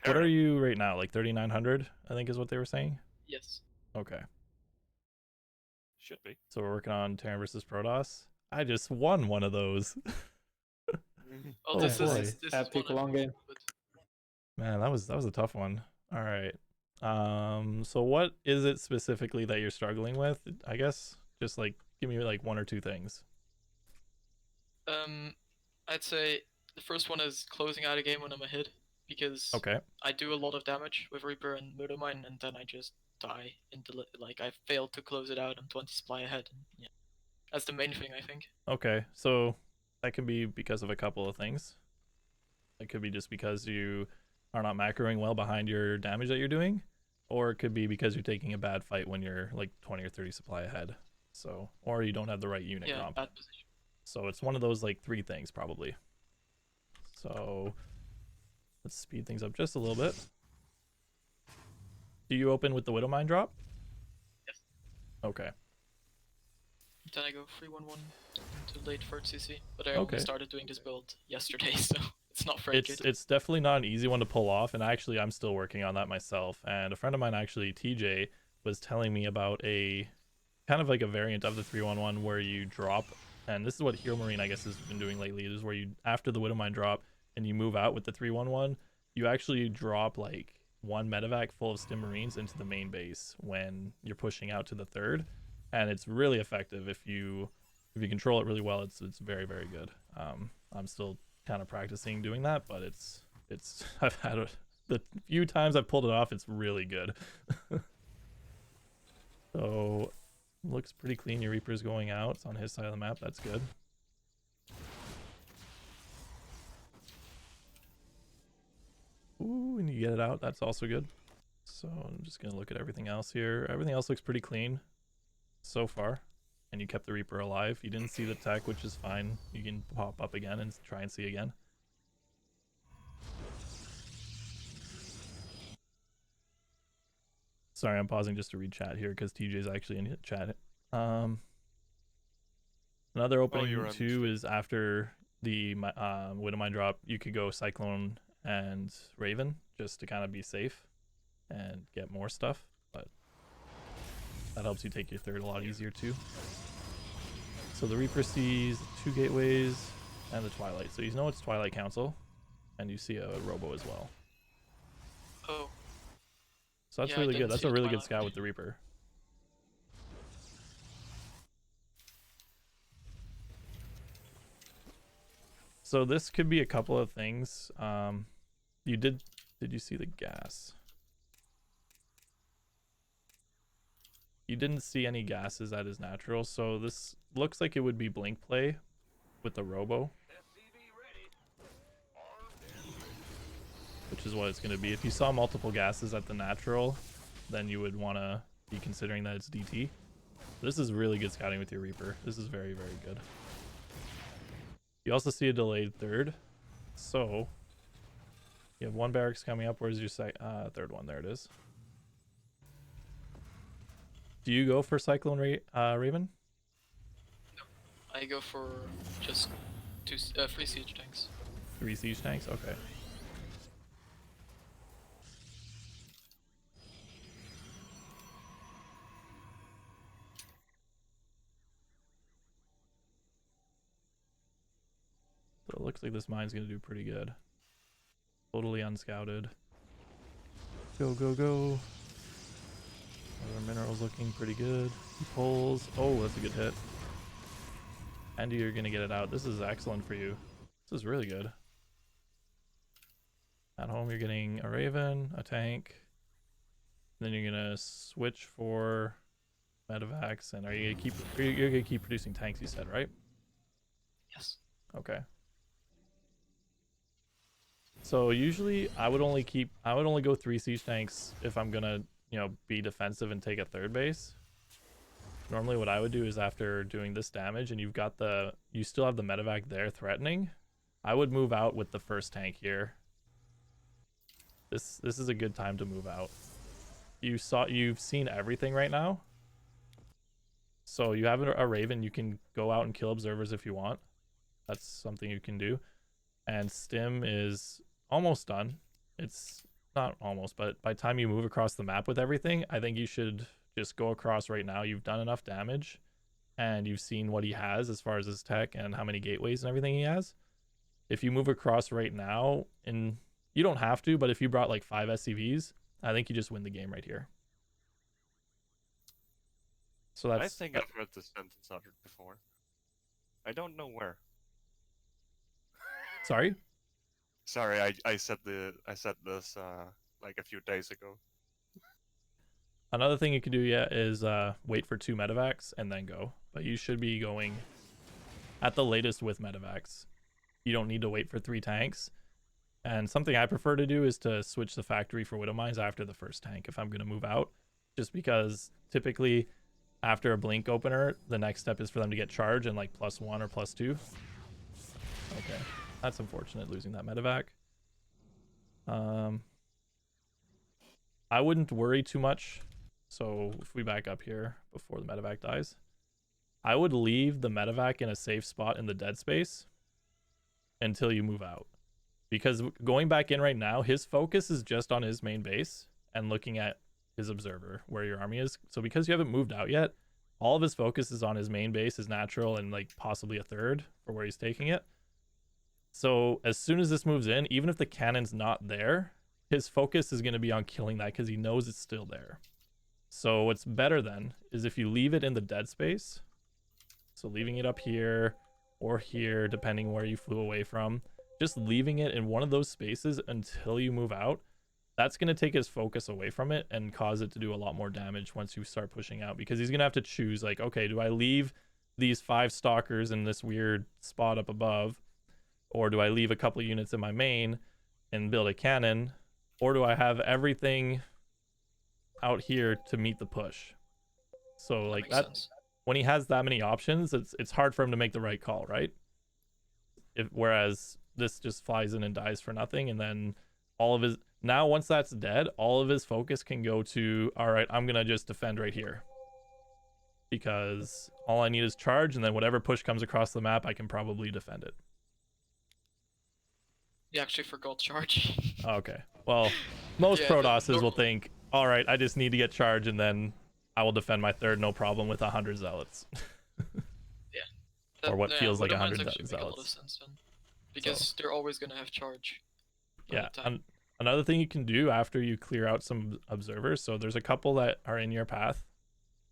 What are you right now? Like 3,900, I think is what they were saying. Yes. Okay. Should be. So we're working on Terran versus Protoss. I just won one of those. Oh, Oh, this boy. is Epic one long game. but Man, that was a tough one. All right. So what is it specifically that you're struggling with? I guess just like give me like one or two things. I'd say the first one is closing out a game when I'm ahead, because Okay. I do a lot of damage with Reaper and Murder Mine, and then I just die in the like I failed to close it out. I'm 20 supply ahead. And yeah, that's the main thing I think. Okay. So that can be because of a couple of things. It could be just because you are not macroing well behind your damage that you're doing, or it could be because you're taking a bad fight when you're like 20 or 30 supply ahead. So, or you don't have the right unit Yeah, comp. bad position. So it's one of those like three things probably. So let's speed things up just a little bit. Do you open with the Widowmine drop? Yes. Okay. Then I go 3-1-1 to late 3rd CC, but I Okay. only started doing this build yesterday, so it's not very good. It's definitely not an easy one to pull off, and actually I'm still working on that myself. And a friend of mine, actually TJ, was telling me about a kind of like a variant of the 3-1-1 where you drop, and this is what Hero Marine I guess has been doing lately, is where you, after the Widowmine drop and you move out with the 3-1-1, you actually drop like one medevac full of Stim Marines into the main base when you're pushing out to the third, and it's really effective if you control it really well. It's very, very good. I'm still kind of practicing doing that, but it's I've had the few times I've pulled it off, it's really good. So looks pretty clean. Your Reaper's going out. It's on his side of the map. That's good. Ooh, and you get it out. That's also good. So I'm just going to look at everything else here. Everything else looks pretty clean so far. And you kept the Reaper alive. You didn't see the tech, which is fine. You can pop up again and try and see again. Sorry, I'm pausing just to read chat here because TJ's actually in chat. Another opening too is after the Widowmine drop, you could go Cyclone and Raven just to kind of be safe and get more stuff, but that helps you take your third a lot easier too. So the Reaper sees 2 gateways and the Twilight. So you know it's Twilight Council, and you see a Robo as well. Oh. So that's Yeah, really good. That's a really good scout with the Reaper. So this could be a couple of things. Did you see the gas? You didn't see any gases at his natural, so this looks like it would be blink play with the Robo, which is what it's going to be. If you saw multiple gases at the natural, then you would want to be considering that it's DT. This is really good scouting with your Reaper. This is very, very good. You also see a delayed third, so you have 1 barracks coming up. Where's your third one? There it is. Do you go for Cyclone Raven? No, I go for just 3 siege tanks. 3 siege tanks? Okay. So it looks like this mine's going to do pretty good. Totally unscouted. Go, go, go. Other minerals looking pretty good. He pulls. Oh, that's a good hit. And you're going to get it out. This is excellent for you. This is really good. At home, you're getting a Raven, a tank. Then you're going to switch for medevacs. And are you going to keep, you're going to keep producing tanks, you said, right? Yes. Okay. So usually I would only go 3 siege tanks if I'm gonna, be defensive and take a third base. Normally what I would do is after doing this damage and you still have the medevac there threatening, I would move out with the first tank here. This is a good time to move out. You've seen everything right now. So you have a Raven, you can go out and kill observers if you want. That's something you can do. And Stim is almost done. It's not almost, but by the time you move across the map with everything, I think you should just go across right now. You've done enough damage and you've seen what he has as far as his tech and how many gateways and everything he has. If you move across right now, and you don't have to, but if you brought like 5 SCVs, I think you just win the game right here. So I that's think I've heard this sentence uttered before. I don't know where. sorry. Sorry, I said this like a few days ago. Another thing you can do, yeah, is wait for 2 medevacs and then go. But you should be going at the latest with medevacs. You don't need to wait for 3 tanks. And something I prefer to do is to switch the factory for Widow Mines after the first tank if I'm going to move out. Just because typically after a blink opener, the next step is for them to get charged and like +1 or +2. Okay, that's unfortunate losing that medevac. I wouldn't worry too much. So if we back up here before the medevac dies, I would leave the medevac in a safe spot in the dead space until you move out. Because going back in right now, his focus is just on his main base and looking at his observer where your army is. So because you haven't moved out yet, all of his focus is on his main base, his natural, and like possibly a third for where he's taking it. So as soon as this moves in, even if the cannon's not there, his focus is going to be on killing that because he knows it's still there. So what's better then is if you leave it in the dead space. So leaving it up here or here, depending where you flew away from, just leaving it in one of those spaces until you move out, that's going to take his focus away from it and cause it to do a lot more damage once you start pushing out, because he's going to have to choose like, okay, do I leave these 5 stalkers in this weird spot up above, or do I leave a couple units in my main and build a cannon, or do I have everything out here to meet the push? So like that, when he has that many options, it's hard for him to make the right call, right? Whereas this just flies in and dies for nothing, and then all of his, now once that's dead, all of his focus can go to, all right, I'm gonna just defend right here because all I need is charge, and then whatever push comes across the map, I can probably defend it. You actually forgot charge. Okay, well, most Yeah, Protosses will think, all right, I just need to get charge, and then I will defend my third, no problem, with 100 zealots. Yeah. Or what feels like 100 actually zealots. make a lot of sense then, because they're always gonna have charge. Yeah, another thing you can do after you clear out some observers, so there's a couple that are in your path,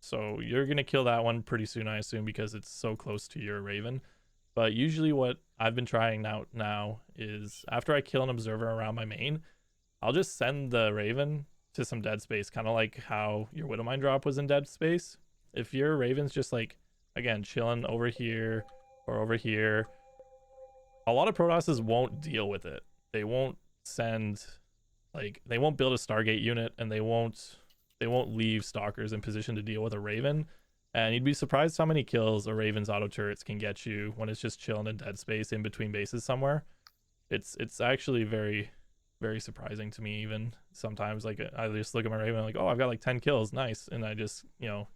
so you're gonna kill that one pretty soon, I assume, because it's so close to your Raven. But usually what I've been trying now is after I kill an observer around my main, I'll just send the Raven to some dead space, kind of like how your Widowmine drop was in dead space. If your Raven's just like, again, chilling over here or over here, a lot of Protosses won't deal with it. They won't send, like, they won't build a Stargate unit, and they won't leave stalkers in position to deal with a Raven. And you'd be surprised how many kills a Raven's auto turrets can get you when it's just chilling in dead space in between bases somewhere. It's actually very, very surprising to me even sometimes. Like, I just look at my Raven and like, oh, I've got like 10 kills, nice. And I just, you don't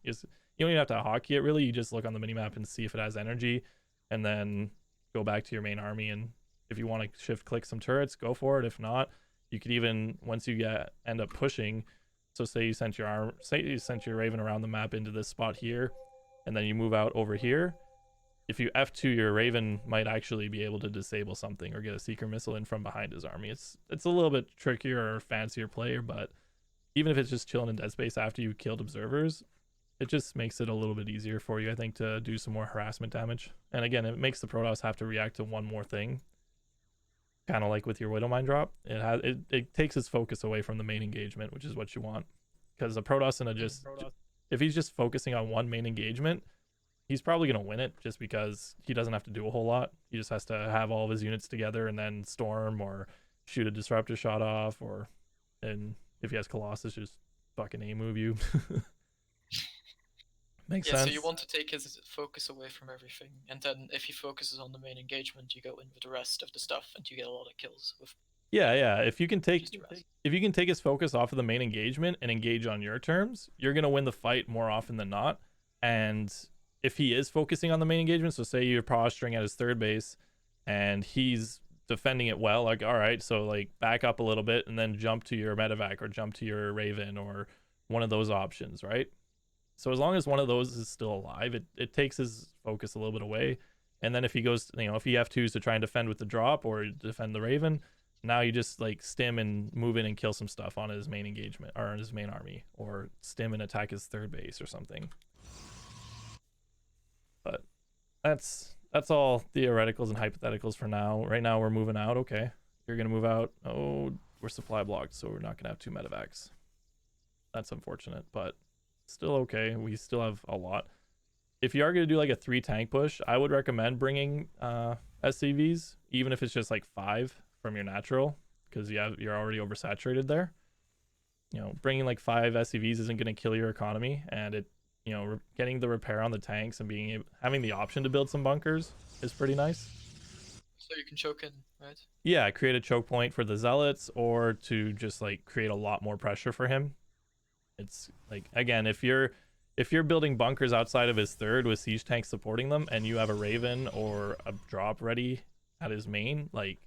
even have to hotkey it really. You just look on the minimap and see if it has energy, and then go back to your main army. And if you want to shift click some turrets, go for it. If not, you could even, once you end up pushing, so say you sent your Raven around the map into this spot here, and then you move out over here. If you F2, your Raven might actually be able to disable something or get a seeker missile in from behind his army. It's a little bit trickier or fancier player, but even if it's just chilling in dead space after you killed observers, it just makes it a little bit easier for you, I think, to do some more harassment damage. And again, it makes the Protoss have to react to one more thing, kind of like with your Widowmine drop. It takes its focus away from the main engagement, which is what you want. Because a Protoss if he's just focusing on one main engagement, he's probably going to win it just because he doesn't have to do a whole lot. He just has to have all of his units together and then storm or shoot a disruptor shot off, and if he has Colossus, just fucking A-move you. Makes sense. So you want to take his focus away from everything, and then if he focuses on the main engagement, you go in with the rest of the stuff, and you get a lot of kills with. Yeah. If you can take his focus off of the main engagement and engage on your terms, you're gonna win the fight more often than not. And if he is focusing on the main engagement, so say you're posturing at his third base, and he's defending it well, like, all right, so like back up a little bit and then jump to your medevac or jump to your Raven or one of those options, right? So as long as one of those is still alive, it takes his focus a little bit away. And then if he goes, if he F2s to try and defend with the drop or defend the Raven, now you just like stim and move in and kill some stuff on his main engagement or on his main army, or stim and attack his third base or something. But that's all theoreticals and hypotheticals for now. Right now we're moving out. Okay, you're gonna move out. Oh, we're supply blocked, so we're not gonna have 2 medevacs. That's unfortunate, but still okay. We still have a lot. If you are gonna do like a 3 tank push, I would recommend bringing SCVs, even if it's just like 5 from your natural, because you're already oversaturated there. Bringing like 5 SCVs isn't gonna kill your economy, and it, getting the repair on the tanks and having the option to build some bunkers is pretty nice. So you can choke in, right? Yeah, create a choke point for the zealots, or to just like create a lot more pressure for him. It's like, again, if you're building bunkers outside of his third with siege tanks supporting them, and you have a Raven or a drop ready at his main, like,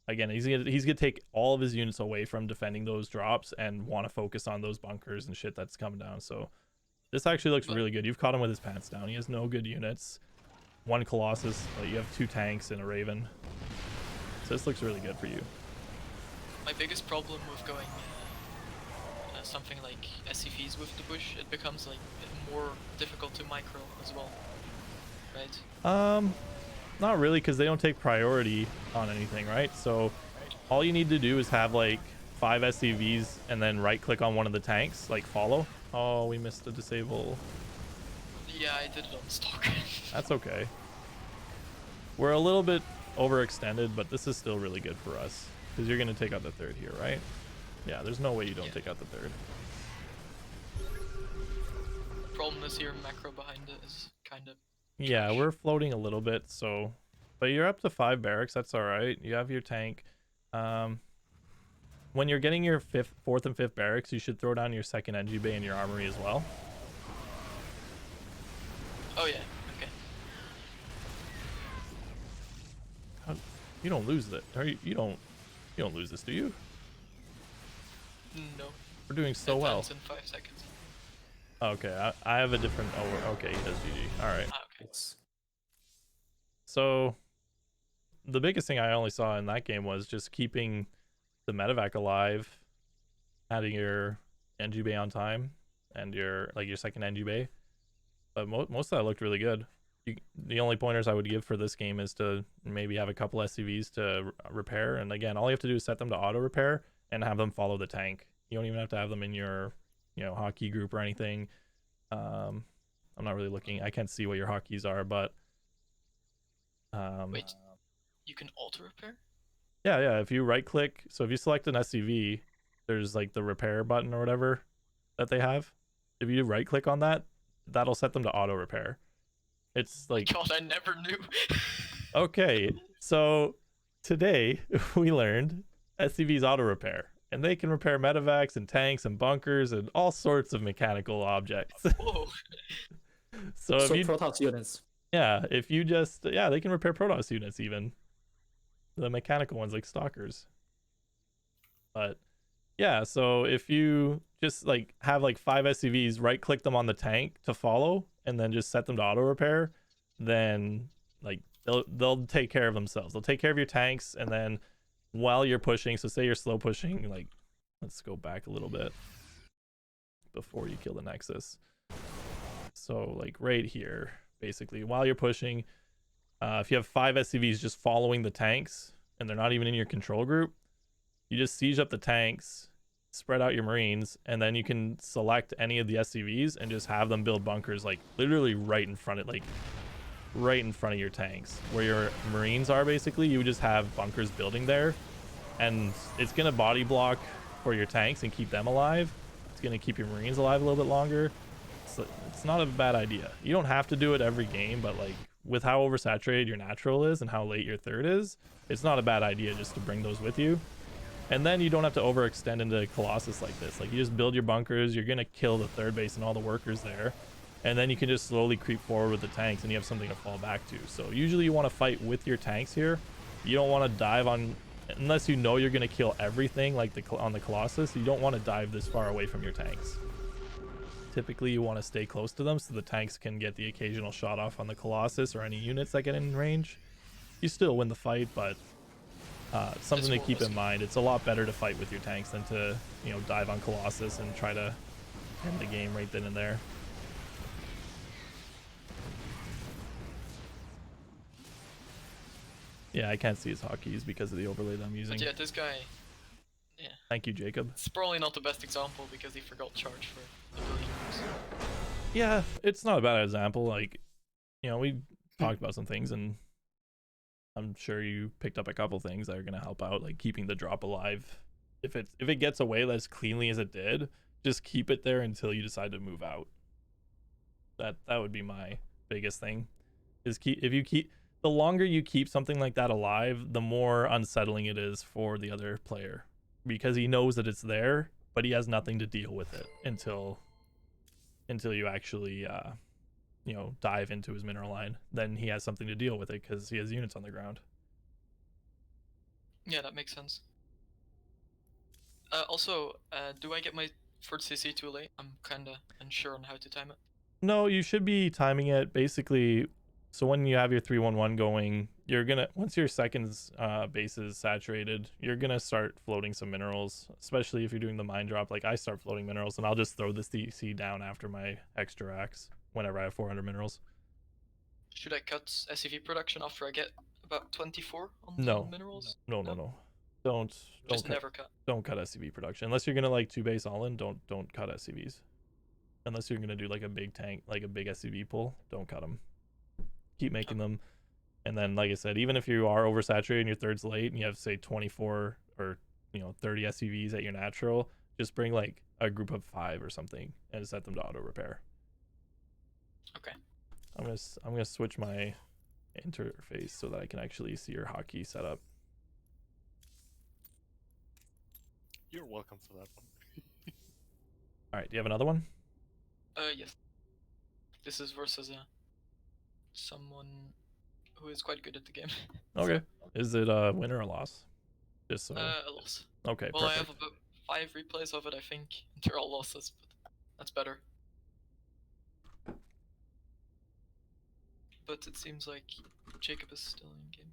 again, he's gonna take all of his units away from defending those drops and want to focus on those bunkers and shit that's coming down. So this actually looks really good. You've caught him with his pants down. He has no good units. 1 Colossus, but you have 2 tanks and a Raven. So this looks really good for you. My biggest problem with going something like SCVs with the bush, it becomes like more difficult to micro as well, right? Not really, because they don't take priority on anything, right? So all you need to do is have like 5 SCVs and then right click on one of the tanks, like follow. Oh, we missed a disable. Yeah, I did it on stock. That's okay. We're a little bit overextended, but this is still really good for us, because you're going to take out the third here, right? Yeah, there's no way you don't take out the third. Problem is here, macro behind it is kind of... Yeah, we're floating a little bit, so... But you're up to 5 barracks, that's alright. You have your tank. When you're getting your 4th and 5th barracks, you should throw down your 2nd NG bay and your armory as well. Oh yeah, okay. You don't lose it. Or you don't lose this, do you? No. We're doing so well. In 5 seconds. Okay, I have a different... Oh, okay, he does GG. Alright. Okay. So, the biggest thing I only saw in that game was just keeping the medevac alive, adding your NG bay on time, and your 2nd NG bay. But most of that looked really good. The only pointers I would give for this game is to maybe have a couple SCVs to repair, and again, all you have to do is set them to auto repair and have them follow the tank. You don't even have to have them in your hotkey group or anything. I'm not really looking. I can't see what your hotkeys are, but wait, you can auto repair? Yeah, if you right click, so if you select an SCV, there's like the repair button or whatever that they have. If you right click on that, that'll set them to auto repair. It's like, God, I never knew. Okay, so today we learned SCV's auto repair, and they can repair medevacs and tanks and bunkers and all sorts of mechanical objects. Whoa. So if you Protoss units. Yeah, if you just, they can repair Protoss units even. The mechanical ones like Stalkers. But yeah, so if you just like have like 5 SCVs, right click them on the tank to follow, and then just set them to auto repair, then like they'll take care of themselves. They'll take care of your tanks, and then while you're pushing, so say you're slow pushing, like, let's go back a little bit before you kill the Nexus. So like right here, basically, while you're pushing, if you have 5 SCVs just following the tanks and they're not even in your control group, you just siege up the tanks, spread out your Marines, and then you can select any of the SCVs and just have them build bunkers like literally right in front of your tanks. Where your Marines are, basically, you just have bunkers building there, and it's gonna body block for your tanks and keep them alive. It's gonna keep your Marines alive a little bit longer. It's not a bad idea. You don't have to do it every game, but like with how oversaturated your natural is and how late your third is, it's not a bad idea just to bring those with you. And then you don't have to overextend into Colossus like this. Like, you just build your bunkers, you're gonna kill the third base and all the workers there, and then you can just slowly creep forward with the tanks and you have something to fall back to. So usually you want to fight with your tanks here, You don't want to dive on, unless you know you're going to kill everything like on the Colossus, you don't want to dive this far away from your tanks. Typically you want to stay close to them so the tanks can get the occasional shot off on the Colossus or any units that get in range. You still win the fight, but something to keep in mind. It's a lot better to fight with your tanks than to, you know, dive on Colossus and try to end the game right then and there. Yeah, I can't see his hotkeys because of the overlay that I'm using. But yeah, this guy, yeah. Thank you, Jacob. It's probably not the best example because he forgot charge for a billion years. Yeah, it's not a bad example. Like, you know, we talked about some things, and I'm sure you picked up a couple things that are gonna help out, like keeping the drop alive. If it gets away as cleanly as it did, just keep it there until you decide to move out. That would be my biggest thing. Is the longer you keep something like that alive, the more unsettling it is for the other player, because he knows that it's there, but he has nothing to deal with it until you actually you know, dive into his mineral line. Then he has something to deal with it because he has units on the ground. Yeah, that makes sense. Also, do I get my first CC too late? I'm kinda unsure on how to time it. No, you should be timing it basically. So when you have your 3-1-1 going, you're gonna, once your second base is saturated, you're gonna start floating some minerals, especially if you're doing the mine drop. Like I start floating minerals, and I'll just throw this DC down after my extra racks whenever I have 400 minerals. Should I cut SCV production after I get about 24 on No. the minerals? No. Don't Never cut. Don't cut SCV production unless you're gonna like 2 base all in. Don't cut SCVs unless you're gonna do like a big tank, like a big SCV pull. Don't cut them. Keep making them, and then like I said, even if you are oversaturated and your third's late and you have say 24 or 30 SCVs at your natural, just bring like a group of 5 or something and set them to auto repair. Okay. I'm gonna switch my interface so that I can actually see your hotkey setup. You're welcome for that one. All right, do you have another one? Yes. This is versus someone who is quite good at the game. Okay. Is it a win or a loss? Just so. A loss. Okay, well, perfect. I have about 5 replays of it, I think. They're all losses, but that's better. But it seems like Jacob is still in game.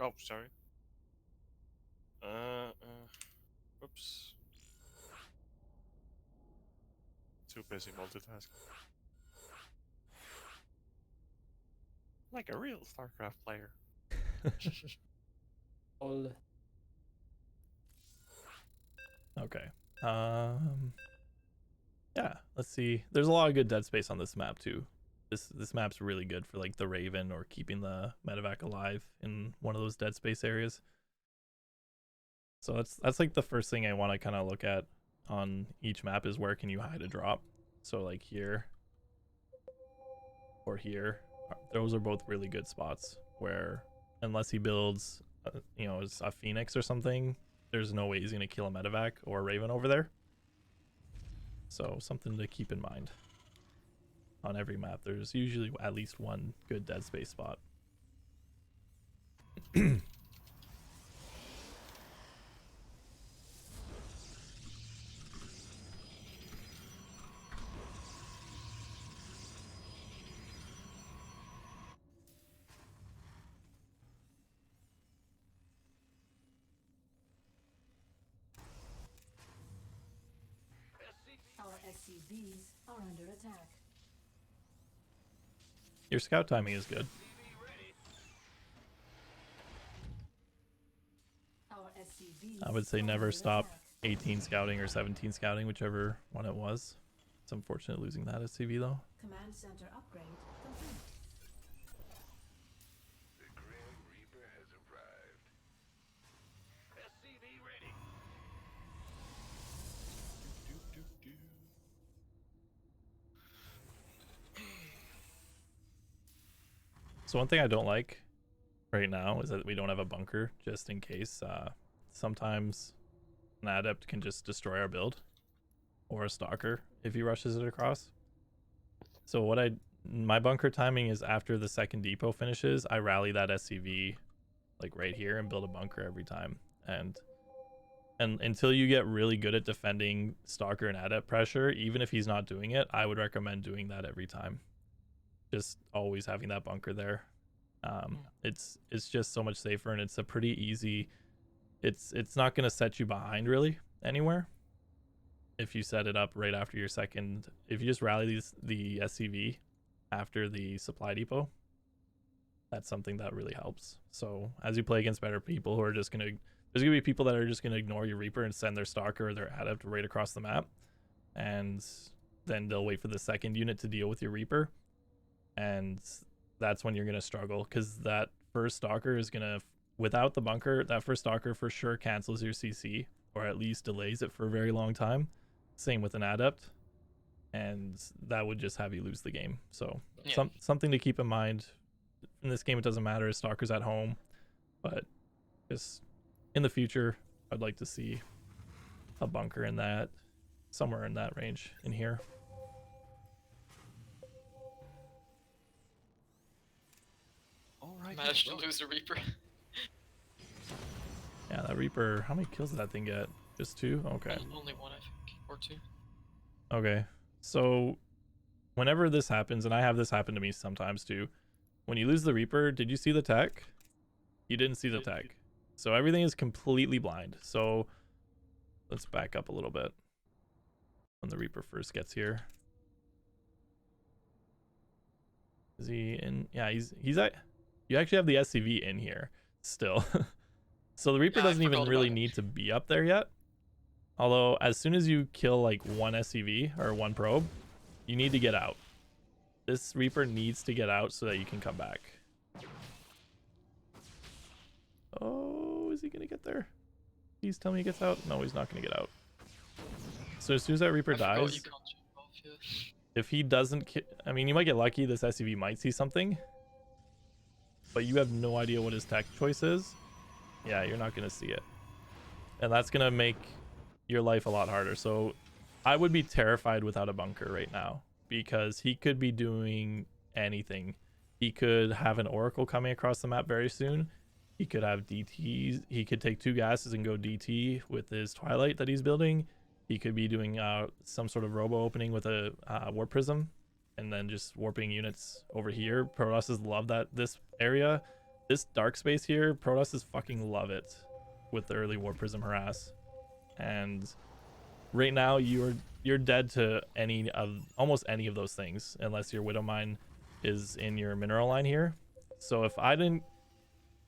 Oh, sorry. Oops. Too busy multitasking. Like a real StarCraft player. Okay. Yeah, let's see. There's a lot of good dead space on this map too. This map's really good for like the Raven or keeping the medevac alive in one of those dead space areas. So that's like the first thing I want to kind of look at on each map is where can you hide a drop. So like here or here, those are both really good spots where unless he builds a Phoenix or something, there's no way he's gonna kill a medevac or a Raven over there. So something to keep in mind. On every map, there's usually at least one good dead space spot. Our SCVs are under attack. Your scout timing is good. Our SCVs I would say are never under stop attack. 18 scouting or 17 scouting, whichever one it was. It's unfortunate losing that SCV though. Command center upgrade complete. The Grim Reaper has arrived. SCV ready. So one thing I don't like right now is that we don't have a bunker just in case. Sometimes an adept can just destroy our build, or a stalker if he rushes it across. So my bunker timing is after the second depot finishes, I rally that SCV like right here and build a bunker every time. And until you get really good at defending Stalker and Adept pressure, even if he's not doing it, I would recommend doing that every time. Just always having that bunker there. It's just so much safer, and it's a pretty easy. It's not going to set you behind really anywhere. If you set it up right after your second, if you just rally the SCV after the supply depot, that's something that really helps. So as you play against better people who are just gonna, there's gonna be people that are just gonna ignore your Reaper and send their Stalker or their Adept right across the map, and then they'll wait for the second unit to deal with your Reaper, and that's when you're gonna struggle, because that first Stalker is gonna, without the bunker, that first Stalker for sure cancels your CC, or at least delays it for a very long time. Same with an Adept, and that would just have you lose the game. So Yeah. something to keep in mind. In this game, it doesn't matter if Stalker's at home, but just in the future, I'd like to see a bunker in that, somewhere in that range in here. All right. Managed to lose a Reaper. Yeah, that Reaper, how many kills did that thing get? Just 2? Okay. Only one, I think, or 2. Okay. So whenever this happens, and I have this happen to me sometimes too, when you lose the Reaper, did you see the tech? You didn't see the tech. So everything is completely blind. So let's back up a little bit when the Reaper first gets here. Is he in? Yeah, he's at, you actually have the SCV in here still. So the Reaper Yeah, I doesn't even forgot really about it. need to be up there yet. Although as soon as you kill like one SCV or one probe, you need to get out. This Reaper needs to get out so that you can come back. Oh, is he gonna get there? Please tell me he gets out. No, he's not gonna get out. So as soon as that Reaper I forgot dies, you can't jump off, yeah. if he doesn't I mean, you might get lucky, this SCV might see something, but you have no idea what his tech choice is. Yeah, you're not gonna see it, and that's gonna make your life a lot harder. So I would be terrified without a bunker right now, because he could be doing anything. He could have an Oracle coming across the map very soon. He could have DTs. He could take 2 gases and go DT with his Twilight that he's building. He could be doing some sort of robo opening with a warp prism, and then just warping units over here. Protosses love that, this area, this dark space here. Protosses fucking love it with the early warp prism harass. And right now you're dead to almost any of those things, unless your Widow Mine is in your mineral line here. So if I didn't,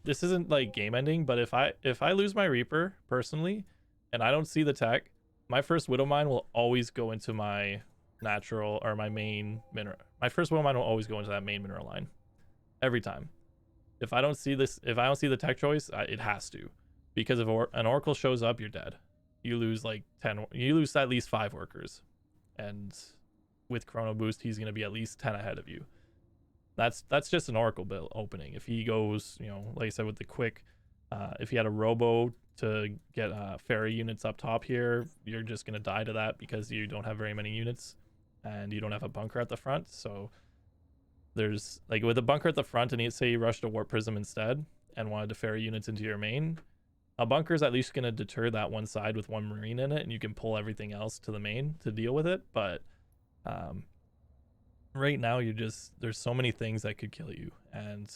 this isn't like game ending, but if I lose my Reaper personally and I don't see the tech, my first Widow Mine will always go into my natural, or my main mineral. My first Widow Mine will always go into that main mineral line every time. If I don't see this, if I don't see the tech choice, it has to, because if an Oracle shows up, you're dead. You lose like 10, you lose at least 5 workers, and with Chrono Boost, he's going to be at least 10 ahead of you. That's just an Oracle build opening. If he goes, you know, like I said, with the quick, if he had a robo to get ferry units up top here, you're just going to die to that, because you don't have very many units and you don't have a bunker at the front. So there's like, with a bunker at the front, and say you rushed a warp prism instead and wanted to ferry units into your main, a bunker is at least going to deter that one side with 1 marine in it, and you can pull everything else to the main to deal with it. But right now, there's so many things that could kill you, and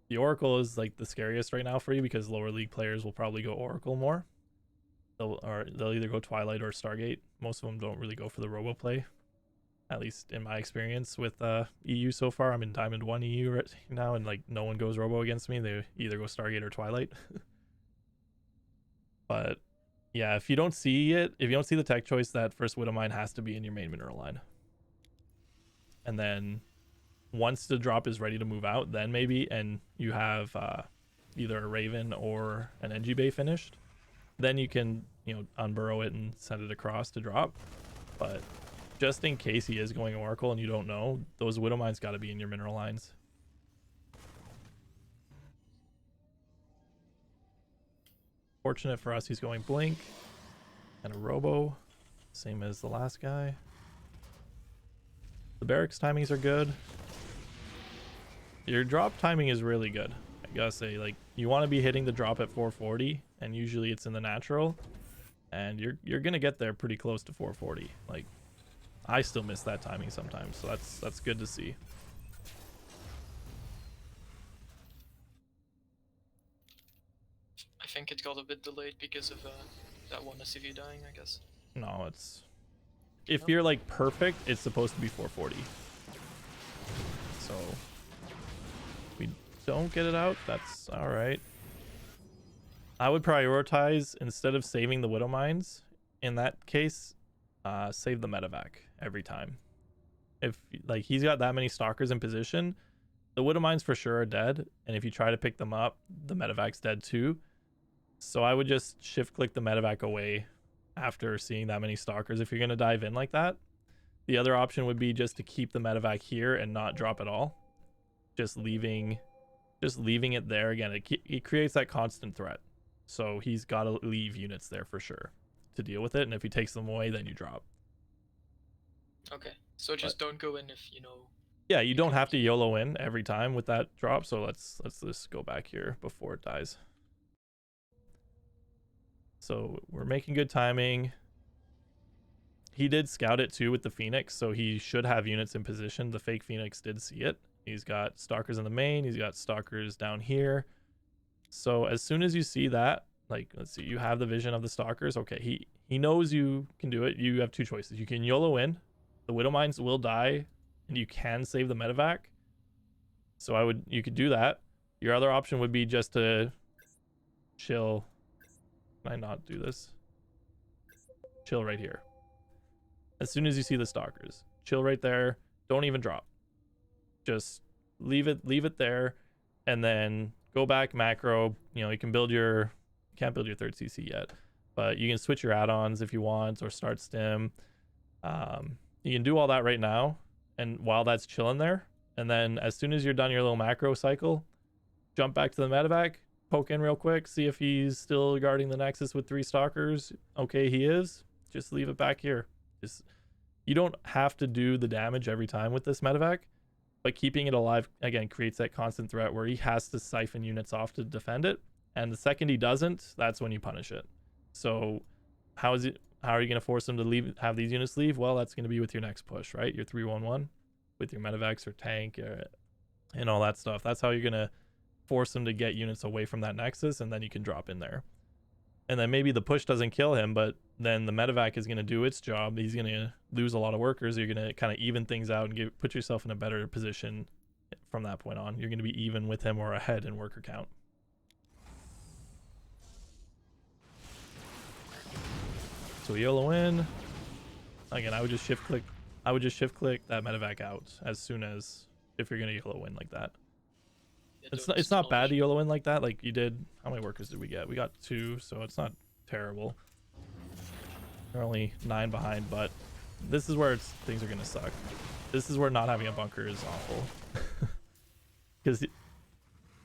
the Oracle is like the scariest right now for you, because lower league players will probably go Oracle more. They'll either go Twilight or Stargate. Most of them don't really go for the robo play, at least in my experience with EU so far. I'm in Diamond 1 EU right now, and like no one goes robo against me. They either go Stargate or Twilight. But yeah, if you don't see the tech choice, that first Widow Mine has to be in your main mineral line. And then once the drop is ready to move out, then maybe, and you have either a Raven or an NG Bay finished, then you can, you know, unburrow it and send it across to drop. But just in case he is going Oracle and you don't know, those Widow Mines got to be in your mineral lines. Fortunate for us, he's going Blink and a Robo, same as the last guy. The barracks timings are good. Your drop timing is really good. I gotta say, like, You want to be hitting the drop at 440, and usually it's in the natural, and you're gonna get there pretty close to 440. Like, I still miss that timing sometimes, so that's good to see. I think it got a bit delayed because of that one SCV dying, I guess. No, it's if Nope. you're like perfect, it's supposed to be 440. So if we don't get it out, that's all right. I would prioritize, instead of saving the Widow Mines, in that case, save the medevac every time. If like he's got that many stalkers in position, the Widow Mines for sure are dead, and if you try to pick them up, the medevac's dead too. So I would just shift click the medevac away after seeing that many stalkers if you're going to dive in like that. The other option would be just to keep the medevac here and not drop at all. Just leaving it there. Again, it creates that constant threat. So he's got to leave units there for sure to deal with it, and if he takes them away, then you drop. Okay, so just don't go in if you know. Yeah, you don't have to YOLO in every time with that drop, so let's just go back here before it dies. So we're making good timing. He did scout it too with the Phoenix, so he should have units in position. The fake Phoenix did see it. He's got stalkers in the main, he's got stalkers down here. So as soon as you see that, like, let's see, you have the vision of the stalkers. Okay, he knows you can do it. You have two choices. You can YOLO in, the Widow Mines will die, and you can save the medevac. So you could do that. Your other option would be just to chill. Can I not do this? Chill right here. As soon as you see the stalkers, chill right there. Don't even drop. Just leave it there, and then go back macro. You know, you can build your, can't build your third CC yet, but you can switch your add-ons if you want, or start stim. You can do all that right now, and while that's chilling there, and then as soon as you're done your little macro cycle, jump back to the medevac, poke in real quick, see if he's still guarding the Nexus with 3 stalkers. Okay, he is. Just leave it back here. You don't have to do the damage every time with this medevac, but keeping it alive, again, creates that constant threat where he has to siphon units off to defend it, and the second he doesn't, that's when you punish it. So how are you going to force him to have these units leave? Well, that's going to be with your next push, right? Your 3-1-1 with your medevacs or tank and all that stuff. That's how you're going to force him to get units away from that Nexus, and then you can drop in there. And then maybe the push doesn't kill him, but then the medevac is going to do its job. He's going to lose a lot of workers. You're going to kind of even things out and put yourself in a better position from that point on. You're going to be even with him or ahead in worker count. So YOLO in. Again, I would just shift click that medevac out as soon as, if you're going to YOLO in like that. It's not bad to YOLO in like that. Like you did, how many workers did we get? We got 2, so it's not terrible. We're only 9 behind, but this is where things are gonna suck. This is where not having a bunker is awful. Because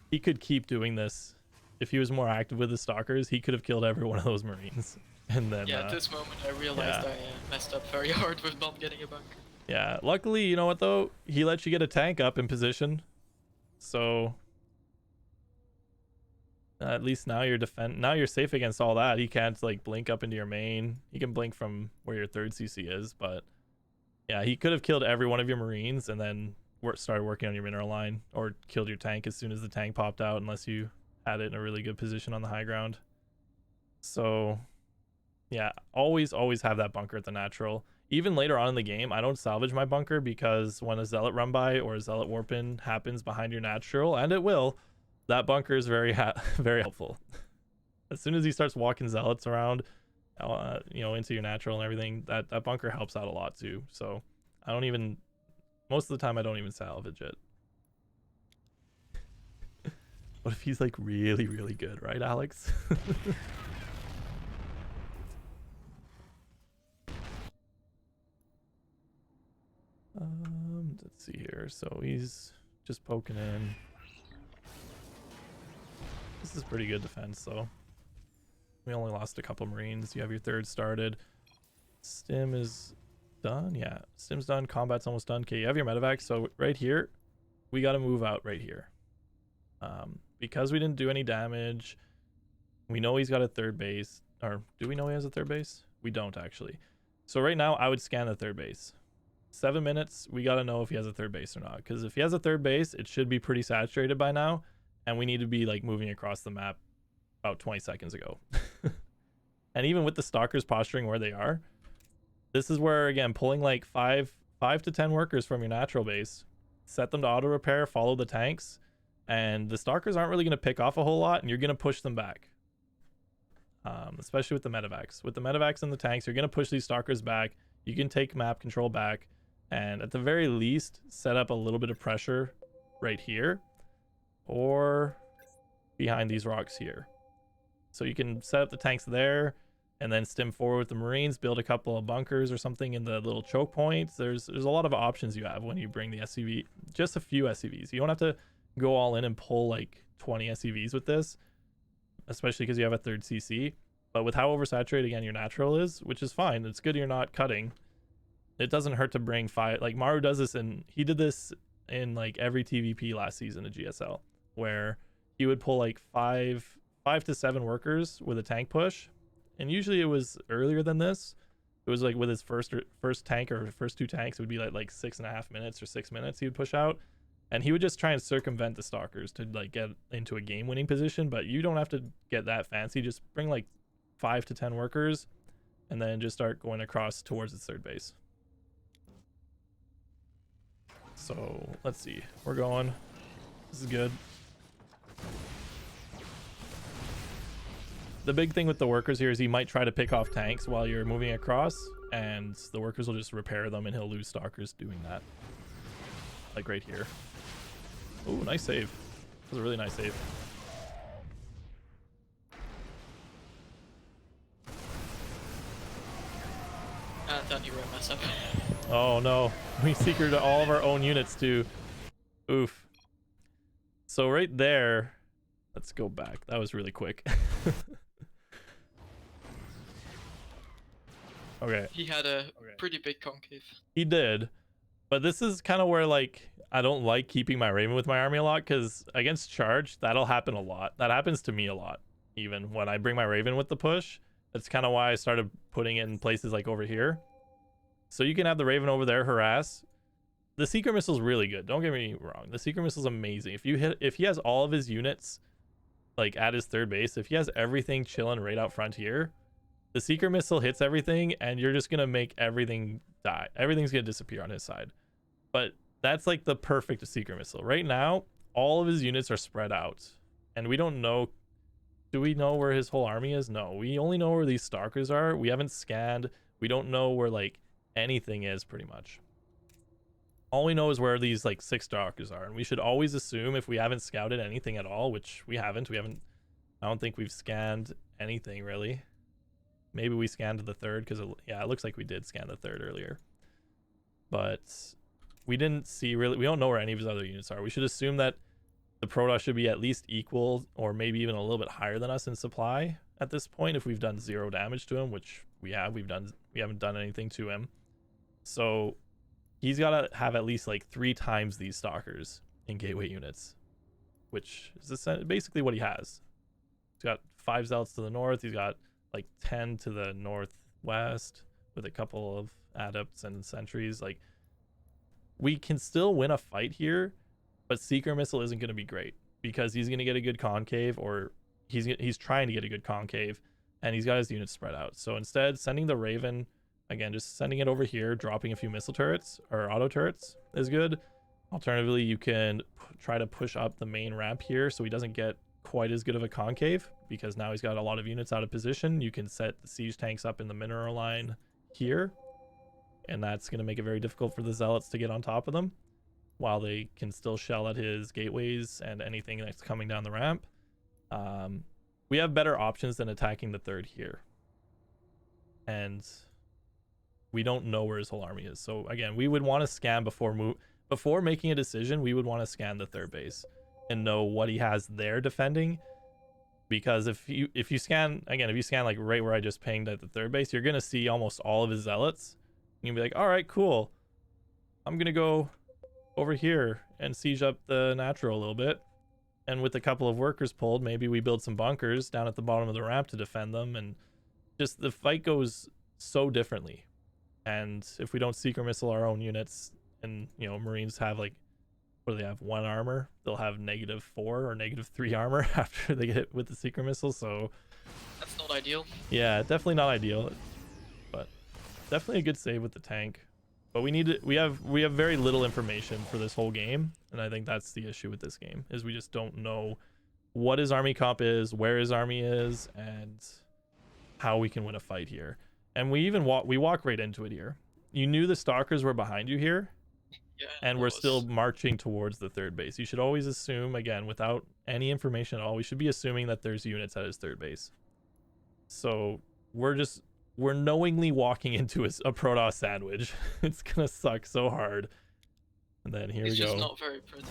he could keep doing this. If he was more active with the stalkers, he could have killed every one of those Marines. And then at this moment I realized I messed up very hard with not getting a bunker. Yeah, luckily, you know what though? He lets you get a tank up in position. So at least now you're safe against all that. He can't like blink up into your main. He can blink from where your third CC is, but yeah, he could have killed every one of your Marines and then started working on your mineral line, or killed your tank as soon as the tank popped out, unless you had it in a really good position on the high ground. So yeah, always have that bunker at the natural. Even later on in the game, I don't salvage my bunker, because when a zealot run by or a zealot warp in happens behind your natural, and it will, that bunker is very very helpful. As soon as he starts walking zealots around, you know, into your natural and everything, that bunker helps out a lot too. So most of the time I don't even salvage it. What if he's like really, really good, right, Alex? Let's see here. So he's just poking in. This is pretty good defense, though. We only lost a couple Marines. You have your third started. Stim is done. Yeah, Stim's done. Combat's almost done. Okay, you have your medevac. So right here, we got to move out right here. because we didn't do any damage, we know he's got a third base. Or do we know he has a third base? We don't actually. So right now I would scan the third base. 7 minutes, we got to know if he has a third base or not. Because if he has a third base, it should be pretty saturated by now. And we need to be like moving across the map about 20 seconds ago. And even with the stalkers posturing where they are, this is where, again, pulling like 5 to 10 workers from your natural base, set them to auto repair, follow the tanks, and the stalkers aren't really going to pick off a whole lot, and you're going to push them back. Especially with the medevacs. With the medevacs and the tanks, you're going to push these stalkers back. You can take map control back, and at the very least, set up a little bit of pressure right here, or behind these rocks here. So you can set up the tanks there, and then stim forward with the Marines, build a couple of bunkers or something in the little choke points. There's a lot of options you have when you bring the SCV, just a few SCVs. You don't have to go all in and pull like 20 SCVs with this, especially because you have a third CC. But with how oversaturated, again, your natural is, which is fine. It's good you're not cutting. It doesn't hurt to bring 5. Like Maru does this, and he did this in like every TvP last season of GSL, where he would pull like 5 to 7 workers with a tank push. And usually it was earlier than this. It was like with his first tank or first 2 tanks, it would be like 6.5 minutes or 6 minutes he would push out. And he would just try and circumvent the stalkers to like get into a game winning position. But you don't have to get that fancy. Just bring like 5 to 10 workers and then just start going across towards the third base. So let's see. We're going. This is good. The big thing with the workers here is he might try to pick off tanks while you're moving across, and the workers will just repair them, and he'll lose stalkers doing that. Like right here. Ooh, nice save. That was a really nice save. Done, you were a mess up. Oh no, we secreted all of our own units too. Oof. So right there, let's go back. That was really quick. Okay. He had a pretty big concave. He did. But this is kind of where, like, I don't like keeping my Raven with my army a lot, because against charge, that'll happen a lot. That happens to me a lot, even when I bring my Raven with the push. That's kind of why I started putting it in places like over here. So you can have the Raven over there harass. The Seeker Missile's really good. Don't get me wrong. The Seeker Missile's amazing. If he has all of his units, like, at his third base, if he has everything chilling right out front here, the Seeker Missile hits everything, and you're just going to make everything die. Everything's going to disappear on his side. But that's like the perfect Seeker Missile. Right now, all of his units are spread out. And we don't know... Do we know where his whole army is? No. We only know where these Stalkers are. We haven't scanned. We don't know where, like, anything is, pretty much. All we know is where these, like, 6 Stalkers are. And we should always assume, if we haven't scouted anything at all, which we haven't. I don't think we've scanned anything, really. Maybe we scanned the third, because yeah, it looks like we did scan the third earlier. But we didn't see really, we don't know where any of his other units are. We should assume that the Protoss should be at least equal, or maybe even a little bit higher than us in supply at this point, if we've done 0 damage to him, which we have. We haven't done anything to him. So he's got to have at least like 3 times these Stalkers in gateway units, which is basically what he has. He's got 5 Zealots to the north. He's got like 10 to the northwest with a couple of adepts and sentries. Like, we can still win a fight here, but Seeker Missile isn't going to be great, because he's going to get a good concave, or he's trying to get a good concave, and he's got his units spread out. So instead, sending the Raven, again, just sending it over here, dropping a few missile turrets or auto turrets is good. Alternatively, you can try to push up the main ramp here so he doesn't get quite as good of a concave, because now he's got a lot of units out of position. You can set the siege tanks up in the mineral line here, and that's going to make it very difficult for the Zealots to get on top of them, while they can still shell at his gateways and anything that's coming down the ramp. We have better options than attacking the third here, and we don't know where his whole army is. So again, we would want to scan before making a decision. We would want to scan the third base and know what he has there defending, because if you scan like right where I just pinged at the third base, you're gonna see almost all of his Zealots, and you'll be like, all right, cool, I'm gonna go over here and siege up the natural a little bit, and with a couple of workers pulled, maybe we build some bunkers down at the bottom of the ramp to defend them, and just the fight goes so differently. And if we don't seeker missile our own units, and you know, Marines have like, what do they have, 1 armor, they'll have -4 or -3 armor after they get hit with the seeker missile. So That's not ideal. yeah, definitely not ideal, but definitely a good save with the tank. But we have very little information for this whole game, and I think that's the issue with this game, is we just don't know what his army comp is, where his army is, and how we can win a fight here. And we even walk right into it here. You knew the stalkers were behind you here, Yeah. and that we're was- still marching towards the third base. You should always assume, again, without any information at all, we should be assuming that there's units at his third base. So we're knowingly walking into a Protoss sandwich. It's gonna suck so hard. And then here It's we just go. not very pretty.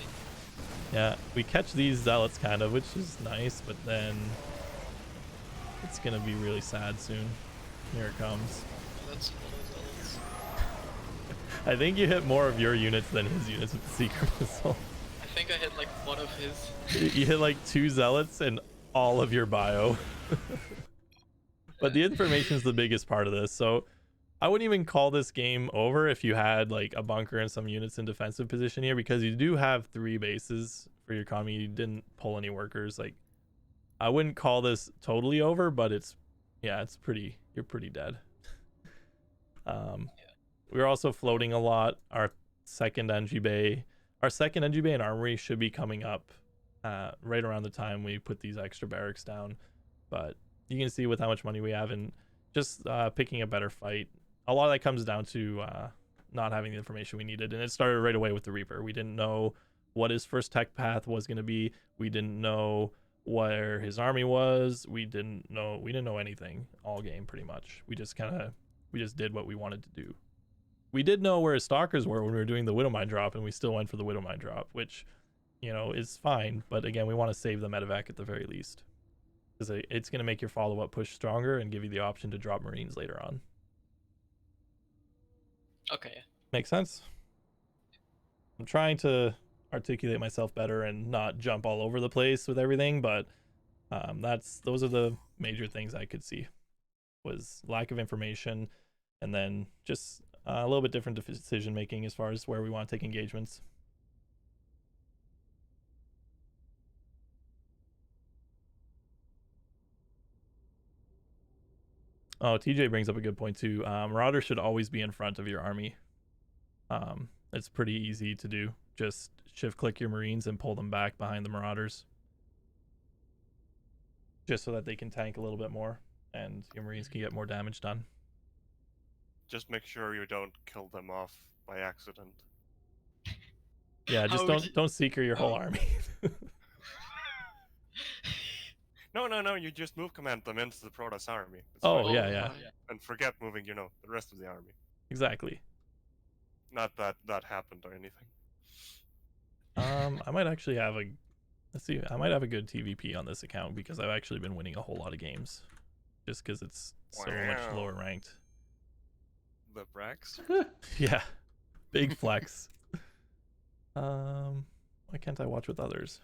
Yeah, we catch these zealots kind of, which is nice, but then it's gonna be really sad soon. Here it comes. That's one of those. I think you hit more of your units than his units with the secret missile. I think I hit like one of his. You hit like 2 zealots and all of your bio. But the information is the biggest part of this, so I wouldn't even call this game over if you had like a bunker and some units in defensive position here, because you do have 3 bases for your economy. You didn't pull any workers. Like, I wouldn't call this totally over, but it's pretty, you're pretty dead. We're also floating a lot. Our second NG bay and armory should be coming up right around the time we put these extra barracks down, but you can see with how much money we have and just picking a better fight, a lot of that comes down to not having the information we needed. And it started right away with the Reaper. We didn't know what his first tech path was going to be. We didn't know where his army was. We didn't know anything all game pretty much. We just did what we wanted to do. We did know where his stalkers were when we were doing the Widowmine drop, and we still went for the Widowmine drop, which, you know, is fine. But again, we want to save the medevac at the very least, because it's going to make your follow-up push stronger and give you the option to drop Marines later on. Okay. Make sense? I'm trying to articulate myself better and not jump all over the place with everything, but those are the major things I could see, was lack of information, and then just a little bit different decision making as far as where we want to take engagements. Oh, TJ brings up a good point too. Marauders should always be in front of your army. It's pretty easy to do. Just shift click your Marines and pull them back behind the Marauders, just so that they can tank a little bit more and your Marines can get more damage done. Just make sure you don't kill them off by accident. Yeah, just How would don't seeker your whole Oh. army. No, you just move command them into the Protoss army. It's Oh, fine. yeah. And forget moving, the rest of the army. Exactly. Not that that happened or anything. I might actually have let's see, I might have a good TvP on this account, because I've actually been winning a whole lot of games just because it's so much Wow. lower ranked. The Brax? Yeah, big flex. Why can't I watch with others?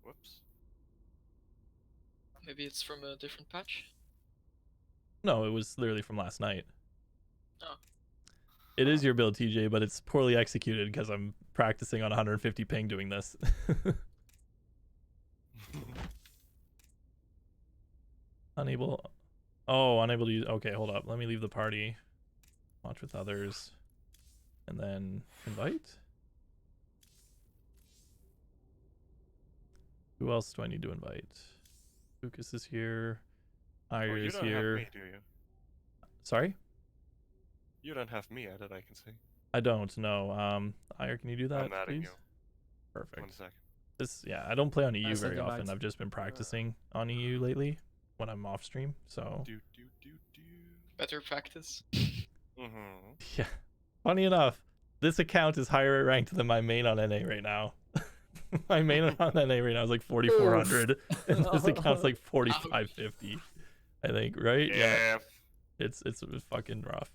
Whoops. Maybe it's from a different patch. No, it was literally from last night. Oh. It is your build, TJ, but it's poorly executed because I'm practicing on 150 ping doing this. Unable to use. Okay, hold up. Let me leave the party. Watch with others. And then invite. Who else do I need to invite? Lucas is here. Oh, Ira you is don't here. have me, do you? Sorry? You don't have me added, I can see. I don't know. Ira, can you do that, I'm adding please? you. Perfect. 1 sec. I don't play on EU I sent very invite. often. I've just been practicing on EU lately when I'm off stream. So Do. Better practice. Mm-hmm. yeah. Funny enough, this account is higher ranked than my main on NA right now. My main on NA right now is like 4,400, and this account's like 4,550. I think, right? Yeah. It's fucking rough.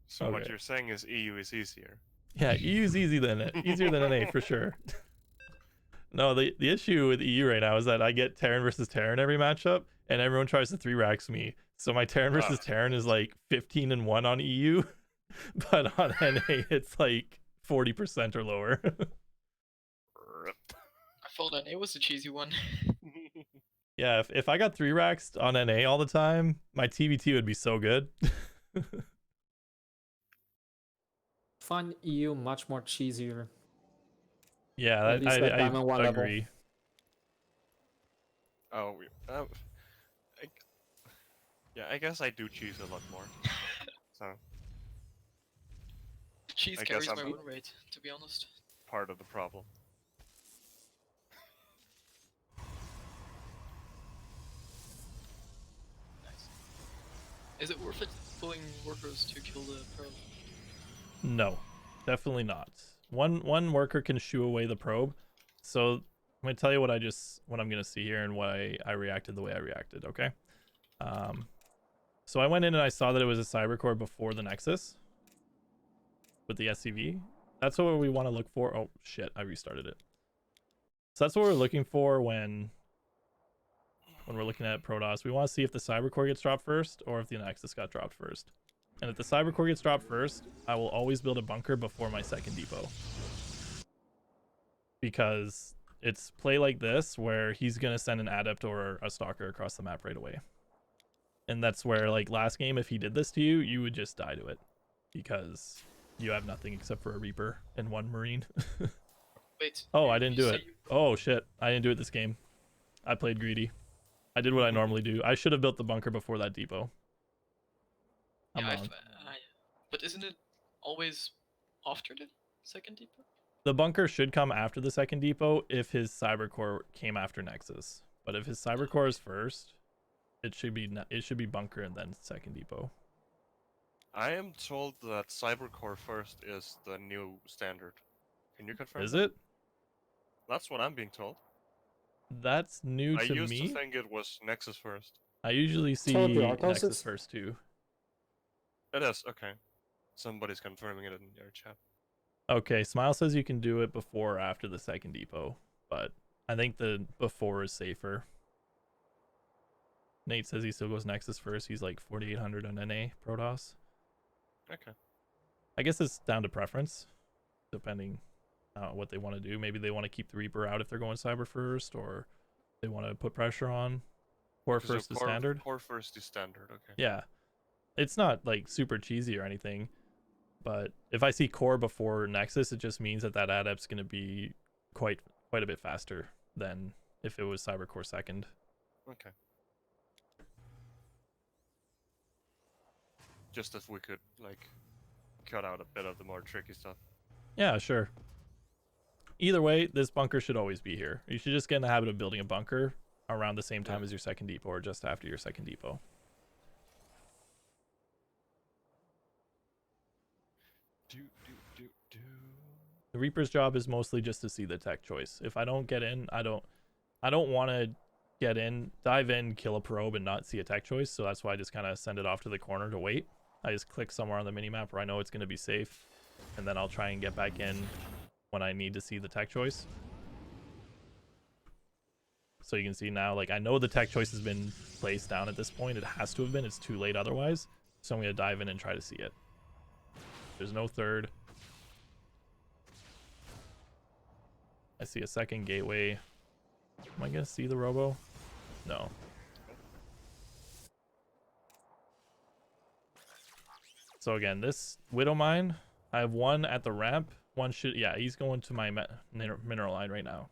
So what Okay. you're saying is EU is easier. Yeah, EU's easier than NA for sure. No, the issue with EU right now is that I get Terran versus Terran every matchup, and everyone tries to 3-racks me. So my Terran versus Terran is like 15-1 on EU, but on NA it's like 40% or lower. Rip. I thought NA was the cheesy one. Yeah, if I got 3-racks on NA all the time, my TvT would be so good. Find EU much more cheesier. Yeah, At least at Diamond 1 I level. agree. Oh, I, yeah, I guess I do cheese a lot more. So Cheese I guess carries I'm my win rate, to be honest. part of the problem. Nice. Is it worth it pulling workers to kill the probe? No, definitely not. One worker can shoo away the probe. So I'm gonna tell you what I'm gonna see here and why I reacted the way I reacted. Okay. So I went in and I saw that it was a cyber core before the Nexus with the SCV. That's what we want to look for. Oh shit, I restarted it. So that's what we're looking for when we're looking at Protoss. We want to see if the cyber core gets dropped first or if the Nexus got dropped first. And if the cyber core gets dropped first, I will always build a bunker before my second depot. Because it's play like this where he's going to send an adept or a stalker across the map right away. And that's where, like, last game, if he did this to you, you would just die to it. Because you have nothing except for a Reaper and 1 Marine. Wait. Oh, I didn't you do say it. Oh, shit. I didn't do it this game. I played greedy. I did what I normally do. I should have built the bunker before that depot. I'm Yeah, wrong. but isn't it always after the second depot? The bunker should come after the second depot if his cyber core came after Nexus. But if his cyber core is first, it should be bunker and then second depot. I am told that Cybercore first is the new standard. Can you confirm? Is that? it? That's what I'm being told. That's new I to used me. to think it was Nexus first. I usually see So the Arcos Nexus is- first too. It is, okay. Somebody's confirming it in your chat. Okay, Smile says you can do it before or after the second depot, but I think the before is safer. Nate says he still goes Nexus first. He's like 4,800 on NA Protoss. Okay. I guess it's down to preference, depending on what they want to do. Maybe they want to keep the Reaper out if they're going cyber first, or they want to put pressure on. Core So first is standard. Core first is standard, okay. Yeah, it's not like super cheesy or anything, but if I see core before Nexus, it just means that adept's going to be quite a bit faster than if it was cyber core second. Okay. Just if we could, like, cut out a bit of the more tricky stuff. Yeah, sure. Either way, this bunker should always be here. You should just get in the habit of building a bunker around the same time as your second depot or just after your second depot. The Reaper's job is mostly just to see the tech choice. If I don't get in, I don't want to get in, dive in, kill a probe and not see a tech choice. So that's why I just kind of send it off to the corner to wait. I just click somewhere on the minimap where I know it's going to be safe, and then I'll try and get back in when I need to see the tech choice. So you can see now, like, I know the tech choice has been placed down at this point. It has to have been. It's too late otherwise. So I'm going to dive in and try to see it. There's no third. I see a second gateway. Am I going to see the robo? No. So again, this Widow Mine, I have one at the ramp. One should, yeah, he's going to my mineral line right now.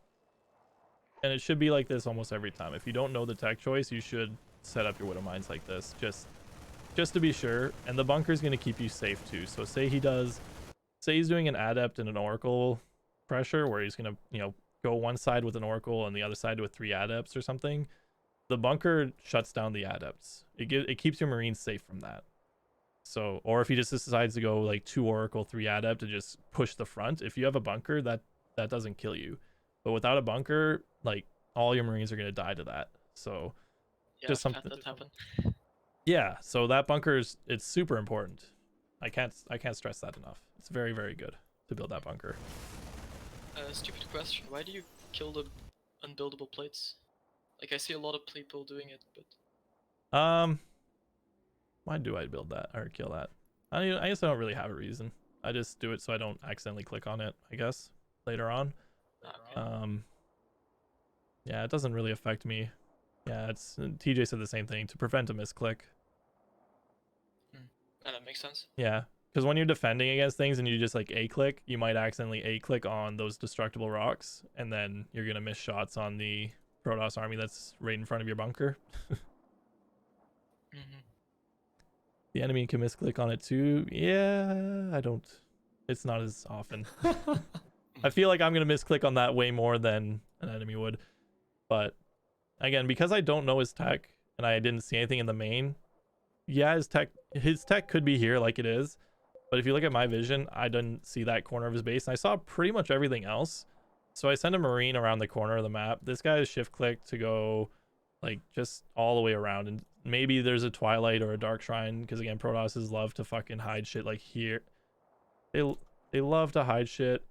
And it should be like this almost every time. If you don't know the tech choice, you should set up your Widow Mines like this, just to be sure. And the bunker is going to keep you safe too. So say he's doing an adept and an oracle pressure where he's going to, you know, go one side with an oracle and the other side with 3 adepts or something. The bunker shuts down the adepts. It keeps your marines safe from that. So, or if he just decides to go like 2 oracle, 3 adept to just push the front, if you have a bunker, that doesn't kill you. But without a bunker, like, all your marines are going to die to that. So Yeah, just I've had something. that happen. Yeah, so that bunker it's super important. I can't stress that enough. It's very, very good to build that bunker. Stupid question. Why do you kill the unbuildable plates? Like I see a lot of people doing it, but Why do I build that or kill that? I guess I don't really have a reason. I just do it so I don't accidentally click on it, I guess, later on. okay. Yeah, it doesn't really affect me. Yeah, it's TJ said the same thing, to prevent a misclick. And that makes sense. Yeah, because when you're defending against things and you just like a click, you might accidentally a click on those destructible rocks, and then you're gonna miss shots on the Protoss army that's right in front of your bunker. Mm-hmm. The enemy can misclick on it too. Yeah, I don't. It's not as often. I feel like I'm gonna misclick on that way more than an enemy would. But again, because I don't know his tech and I didn't see anything in the main, yeah, his tech could be here like it is. But if you look at my vision, I didn't see that corner of his base, and I saw pretty much everything else. So I sent a Marine around the corner of the map. This guy is shift click to go like just all the way around, and maybe there's a Twilight or a Dark Shrine, because again, Protosses love to fucking hide shit like here. They love to hide shit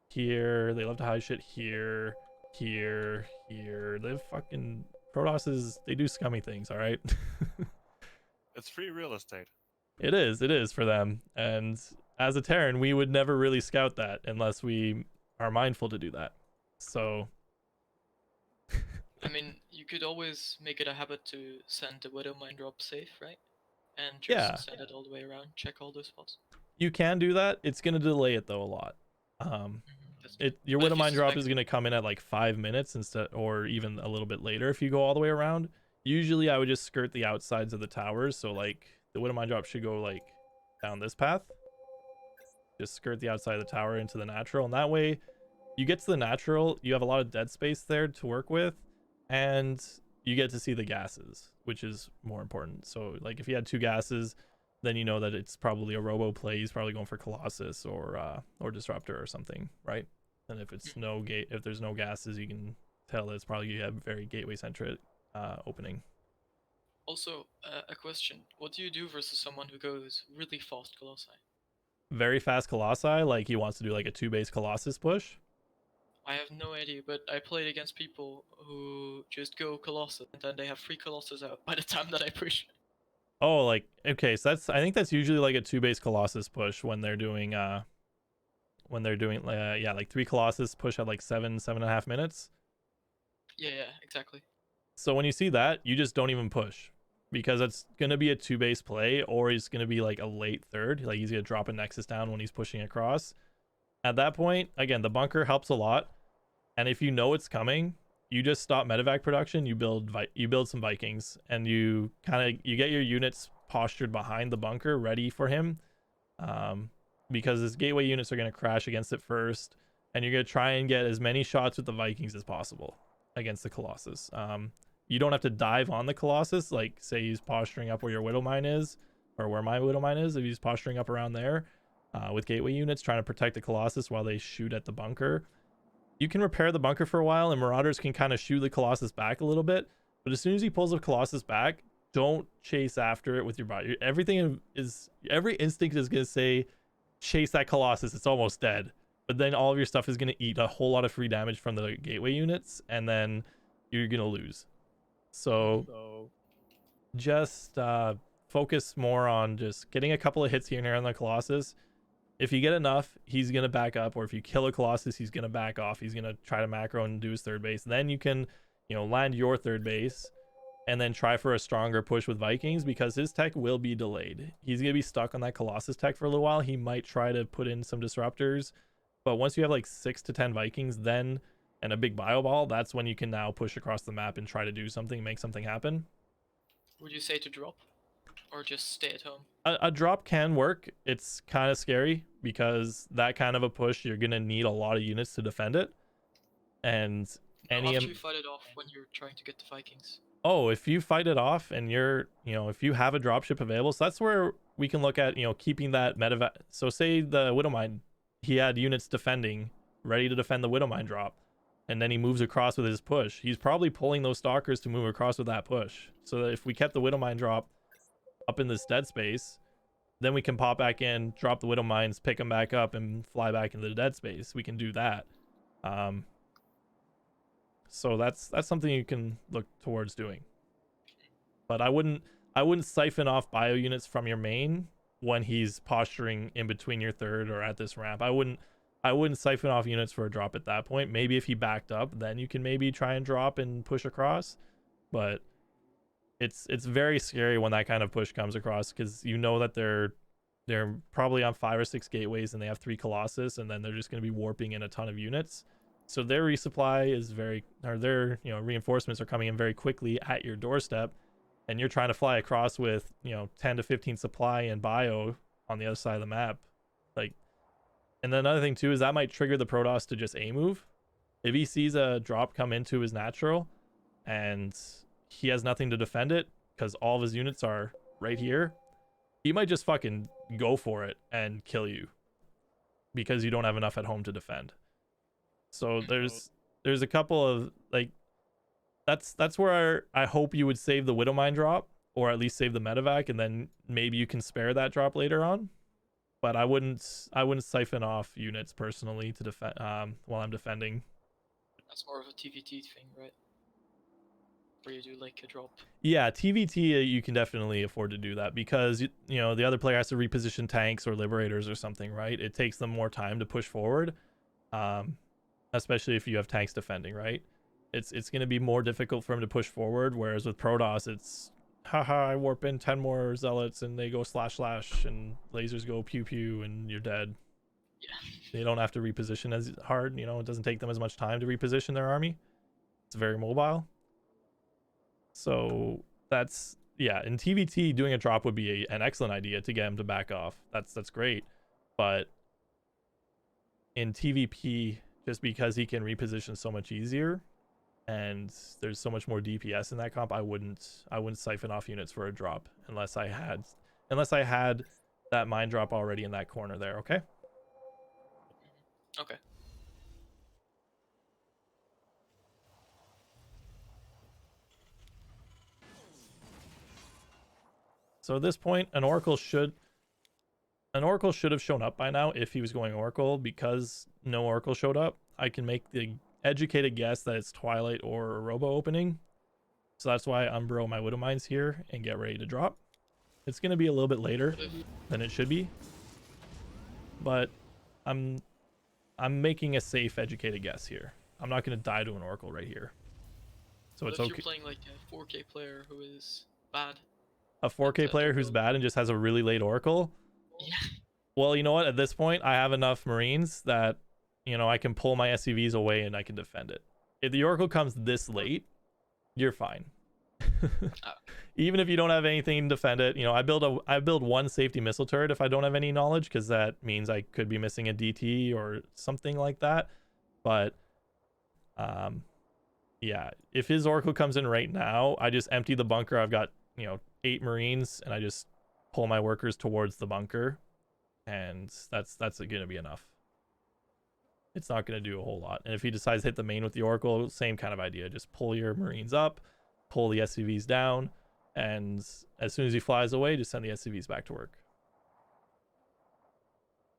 here. They love to hide shit here, here. They fucking Protosses, they do scummy things, all right? It's free real estate. It is for them. And as a Terran, we would never really scout that unless we are mindful to do that. So I mean, you could always make it a habit to send the Widow Mine drop safe, right? And just Yeah. send it all the way around, check all those spots. you can do that. It's gonna delay it though a lot. Your But if Widow you Mine drop suspect- is gonna come in at like 5 minutes instead, or even a little bit later if you go all the way around. Usually I would just skirt the outsides of the towers, so like the Widow Mine drop should go like down this path. Just skirt the outside of the tower into the natural, and that way you get to the natural, you have a lot of dead space there to work with, and you get to see the gases, which is more important. So like if you had 2 gases, then you know that it's probably a robo play. He's probably going for Colossus or Disruptor or something, right? And if it's if there's no gases, you can tell that it's probably a very gateway centric opening. Also, a question. What do you do versus someone who goes really fast Colossi? Very fast Colossi, like he wants to do like a 2-base Colossus push. I have no idea, but I played against people who just go Colossus and then they have 3 Colossus out by the time that I push. Oh, like okay, so I think that's usually like a 2-base Colossus push when they're doing yeah, like 3 Colossus push at like 7.5 minutes. Yeah, exactly. So when you see that, you just don't even push, because it's gonna be a 2-base play, or he's gonna be like a late third, like he's gonna drop a Nexus down when he's pushing across. At that point, again, the bunker helps a lot, and if you know it's coming, you just stop medevac production. You build some Vikings, and you get your units postured behind the bunker, ready for him, because his gateway units are gonna crash against it first, and you're gonna try and get as many shots with the Vikings as possible against the Colossus. You don't have to dive on the Colossus, like say he's posturing up where your Widow Mine is, or where my Widow Mine is. If he's posturing up around there with gateway units trying to protect the Colossus while they shoot at the bunker, you can repair the bunker for a while, and Marauders can kind of shoot the Colossus back a little bit. But as soon as he pulls the Colossus back, don't chase after it with your body. Every instinct is going to say, chase that Colossus, it's almost dead. But then all of your stuff is going to eat a whole lot of free damage from the gateway units, and then you're going to lose. So just focus more on just getting a couple of hits here and there on the Colossus. If you get enough, he's going to back up, or if you kill a Colossus, he's going to back off. He's going to try to macro and do his third base. Then you can, land your third base and then try for a stronger push with Vikings, because his tech will be delayed. He's going to be stuck on that Colossus tech for a little while. He might try to put in some disruptors, but once you have like 6 to 10 Vikings, then and a big bio ball, that's when you can now push across the map and try to do something, make something happen. Would you say to drop? Or just stay at home? A drop can work. It's kind of scary, because that kind of a push, you're going to need a lot of units to defend it. And After you fight it off when you're trying to get the Vikings. Oh, if you fight it off and you're, if you have a dropship available, so that's where we can look at, keeping that medevac. So say the Widow Mine, he had units defending, ready to defend the Widow Mine drop, and then he moves across with his push. He's probably pulling those stalkers to move across with that push. So that if we kept the Widow Mine drop up in this dead space, then we can pop back in, drop the Widow Mines, pick them back up, and fly back into the dead space. We can do that. So that's something you can look towards doing. But I wouldn't siphon off bio units from your main when he's posturing in between your third or at this ramp. I wouldn't siphon off units for a drop at that point. Maybe if he backed up, then you can maybe try and drop and push across. But it's very scary when that kind of push comes across, because you know that they're probably on 5 or 6 gateways and they have 3 Colossus, and then they're just going to be warping in a ton of units. So their resupply is their reinforcements are coming in very quickly at your doorstep, and you're trying to fly across with 10 to 15 supply and bio on the other side of the map. Like, and then another thing too is that might trigger the Protoss to just A move. If he sees a drop come into his natural and he has nothing to defend it because all of his units are right here, he might just fucking go for it and kill you because you don't have enough at home to defend. So there's a couple of like, that's where I hope you would save the Widowmine drop, or at least save the medevac, and then maybe you can spare that drop later on. But I wouldn't siphon off units personally to defend while I'm defending. That's more of a TvT thing, right? Where you do like a drop. Yeah, TvT you can definitely afford to do that because the other player has to reposition tanks or liberators or something, right? It takes them more time to push forward, especially if you have tanks defending, right? It's going to be more difficult for him to push forward, whereas with Protoss it's haha, I warp in 10 more zealots and they go slash and lasers go pew pew and you're dead. Yeah. They don't have to reposition as hard, it doesn't take them as much time to reposition their army. It's very mobile. So that's, yeah, in TvT doing a drop would be an excellent idea to get him to back off. That's great. But in TvP, just because he can reposition so much easier and there's so much more DPS in that comp, I wouldn't siphon off units for a drop unless I had that mine drop already in that corner there, okay? Okay. So at this point, an Oracle should have shown up by now if he was going Oracle. Because no Oracle showed up, I can make the educated guess that it's Twilight or a Robo opening. So that's why I Umbro my Widowmines here and get ready to drop. It's going to be a little bit later than it should be, but I'm making a safe educated guess here. I'm not going to die to an Oracle right here. So But it's if okay. you're playing like a 4K player who is bad. A 4K player who's bad and just has a really late Oracle? Yeah. Well, you know what? At this point, I have enough Marines that, I can pull my SCVs away and I can defend it. If the Oracle comes this late, you're fine. Even if you don't have anything to defend it, I build one safety missile turret if I don't have any knowledge, because that means I could be missing a DT or something like that. But yeah, if his Oracle comes in right now, I just empty the bunker. I've got 8 Marines and I just pull my workers towards the bunker, and that's gonna be enough. It's not gonna do a whole lot. And if he decides to hit the main with the Oracle, same kind of idea. Just pull your Marines up, pull the SCVs down, and as soon as he flies away, just send the SCVs back to work.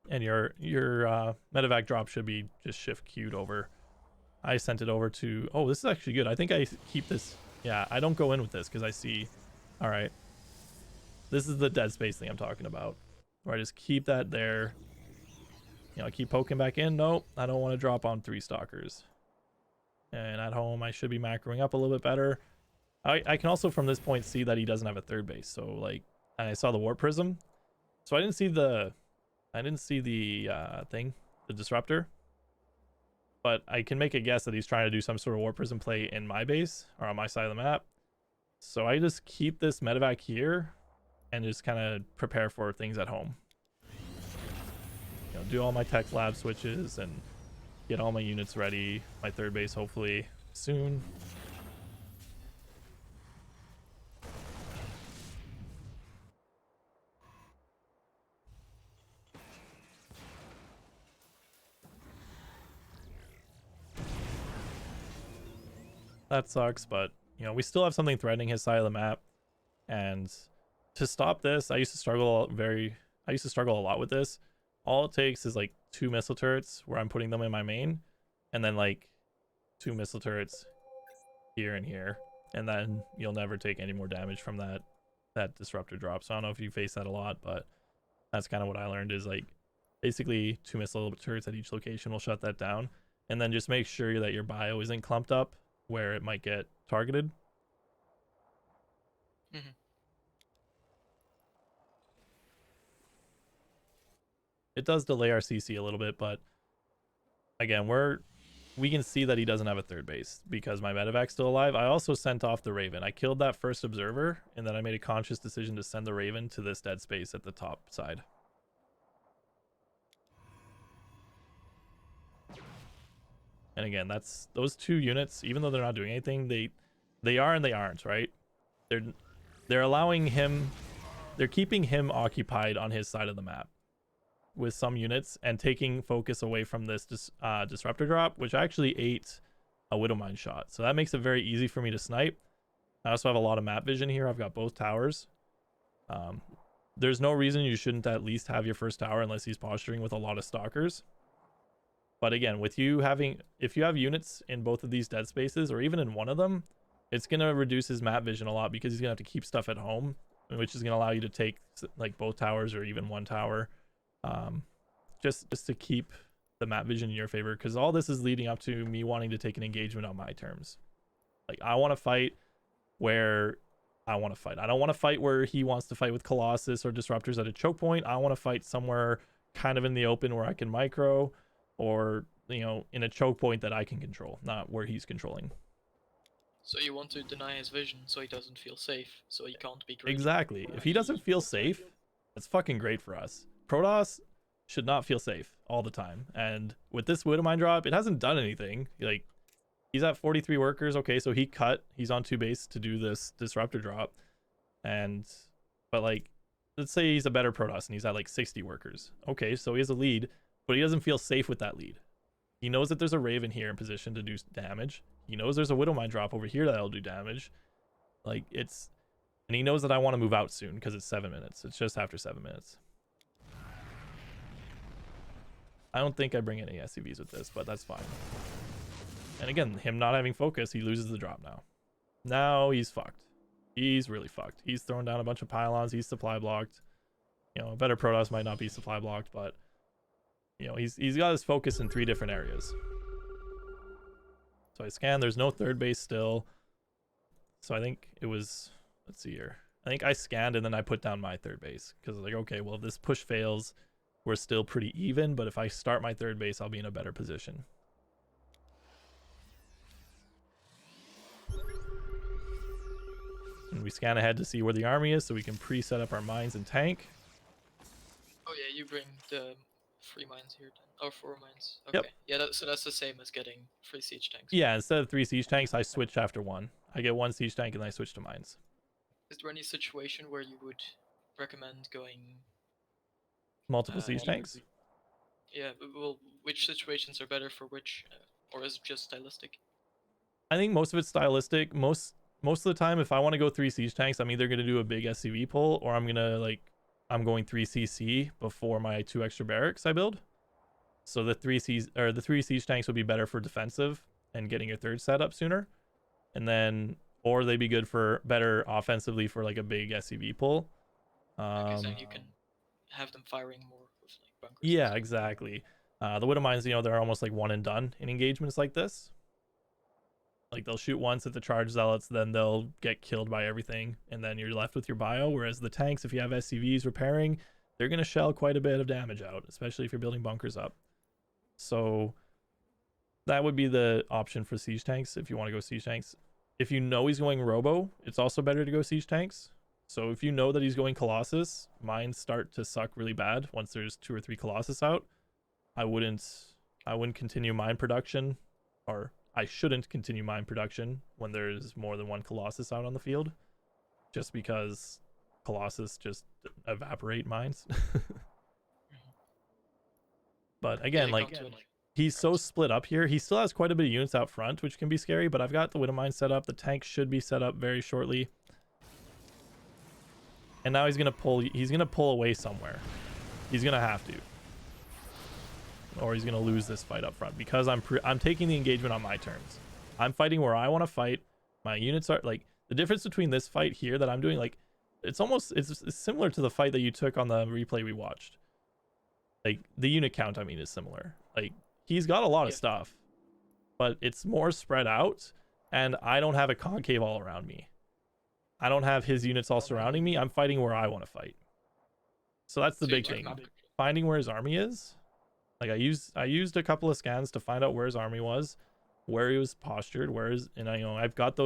And your medevac drop should be just shift queued over. I sent it over to, oh, this is actually good. I think I keep this. Yeah, I don't go in with this because I see, all right, this is the dead space thing I'm talking about, where I just keep that there. I keep poking back in. Nope, I don't want to drop on 3 stalkers. And at home, I should be macroing up a little bit better. I can also from this point see that he doesn't have a third base. So like, and I saw the warp prism, so I didn't see the thing, the disruptor. But I can make a guess that he's trying to do some sort of warp prism play in my base or on my side of the map. So I just keep this medevac here and just kind of prepare for things at home. Do all my tech lab switches and get all my units ready. My third base hopefully soon. That sucks, but we still have something threatening his side of the map. And to stop this, I used to struggle a lot with this. All it takes is like 2 missile turrets where I'm putting them in my main, and then like 2 missile turrets here and here, and then you'll never take any more damage from that disruptor drop. So I don't know if you face that a lot, but that's kind of what I learned is like basically 2 missile turrets at each location will shut that down, and then just make sure that your bio isn't clumped up where it might get targeted. Mhm. It does delay our CC a little bit, but again, we can see that he doesn't have a third base because my medevac's still alive. I also sent off the Raven. I killed that first observer, and then I made a conscious decision to send the Raven to this dead space at the top side. And again, that's those 2 units, even though they're not doing anything, they are and they aren't, right? They're allowing him, they're keeping him occupied on his side of the map with some units and taking focus away from this disruptor drop, which actually ate a Widowmine shot. So that makes it very easy for me to snipe. I also have a lot of map vision here. I've got both towers. There's no reason you shouldn't at least have your first tower unless he's posturing with a lot of stalkers. But again, with you having, if you have units in both of these dead spaces or even in one of them, it's going to reduce his map vision a lot because he's going to have to keep stuff at home, which is going to allow you to take like both towers or even one tower. Just to keep the map vision in your favor, because all this is leading up to me wanting to take an engagement on my terms. Like, I want to fight where I want to fight. I don't want to fight where he wants to fight with Colossus or disruptors at a choke point. I want to fight somewhere kind of in the open where I can micro, or you know, in a choke point that I can control, not where he's controlling. So you want to deny his vision so he doesn't feel safe, so he can't be greedy. Exactly. If he doesn't feel safe, that's fucking great for us. Protoss should not feel safe all the time. And with this Widowmine drop, it hasn't done anything. Like, he's at 43 workers. Okay, so he's on 2 base to do this disruptor drop. But like, let's say he's a better Protoss and he's at like 60 workers. Okay, so he has a lead, but he doesn't feel safe with that lead. He knows that there's a Raven here in position to do damage. He knows there's a Widowmine drop over here that'll do damage. Like, and he knows that I want to move out soon because it's 7 minutes. It's just after 7 minutes. I don't think I bring any SCVs with this, but that's fine. And again, him not having focus, he loses the drop now. Now he's fucked. He's really fucked. He's throwing down a bunch of pylons. He's supply blocked. You know, a better Protoss might not be supply blocked, but you know, he's got his focus in 3 different areas. So I scan. There's no third base still. So I think it was, let's see here. I think I scanned and then I put down my third base because like, okay, well, if this push fails, we're still pretty even, but if I start my third base, I'll be in a better position. And we scan ahead to see where the army is so we can pre-set up our mines and tank. Oh yeah, you bring the 3 mines here then. Or 4 mines. Okay. Yep. Yeah, so that's the same as getting 3 siege tanks. Yeah, instead of 3 siege tanks, I switch after 1. I get 1 siege tank and then I switch to mines. Is there any situation where you would recommend going... Multiple siege tanks? Yeah, well, which situations are better for which? Or is it just stylistic? I think most of it's stylistic. Most of the time, if I want to go 3 siege tanks, I'm either going to do a big SCV pull, or I'm going 3 CC before my 2 extra barracks I build. So the 3 siege tanks would be better for defensive and getting your third set up sooner, and then or they'd be good for better offensively for like a big SCV pull. Because then you can have them firing more with like bunkers. Yeah, exactly. The Widowmines, you know, they're almost like one and done in engagements like this. Like, they'll shoot once at the charge zealots, then they'll get killed by everything, and then you're left with your bio. Whereas the tanks, if you have SCVs repairing, they're going to shell quite a bit of damage out, especially if you're building bunkers up. So that would be the option for siege tanks if you want to go siege tanks. If you know he's going robo, it's also better to go siege tanks. So if you know that he's going Colossus, mines start to suck really bad once there's 2 or 3 Colossus out. I wouldn't continue mine production, or I shouldn't continue mine production when there's more than 1 Colossus out on the field, just because Colossus just evaporate mines. But again, Yeah, like, can't do it. he's so split up here. He still has quite a bit of units out front, which can be scary, but I've got the Widowmine set up. The tank should be set up very shortly. And now he's gonna pull away somewhere. He's gonna have to, or he's gonna lose this fight up front because I'm taking the engagement on my terms. I'm fighting where I want to fight. My units are like the difference between this fight here that I'm doing. Like, it's similar to the fight that you took on the replay we watched. Like the unit count, I mean, is similar. Like he's got a lot of Yeah. stuff, but it's more spread out, and I don't have a concave all around me. I don't have his units all surrounding me. I'm fighting where I want to fight. So that's the So you big took thing. map control. Finding where his army is. Like I used a couple of scans to find out where his army was, where he was postured, and I've got the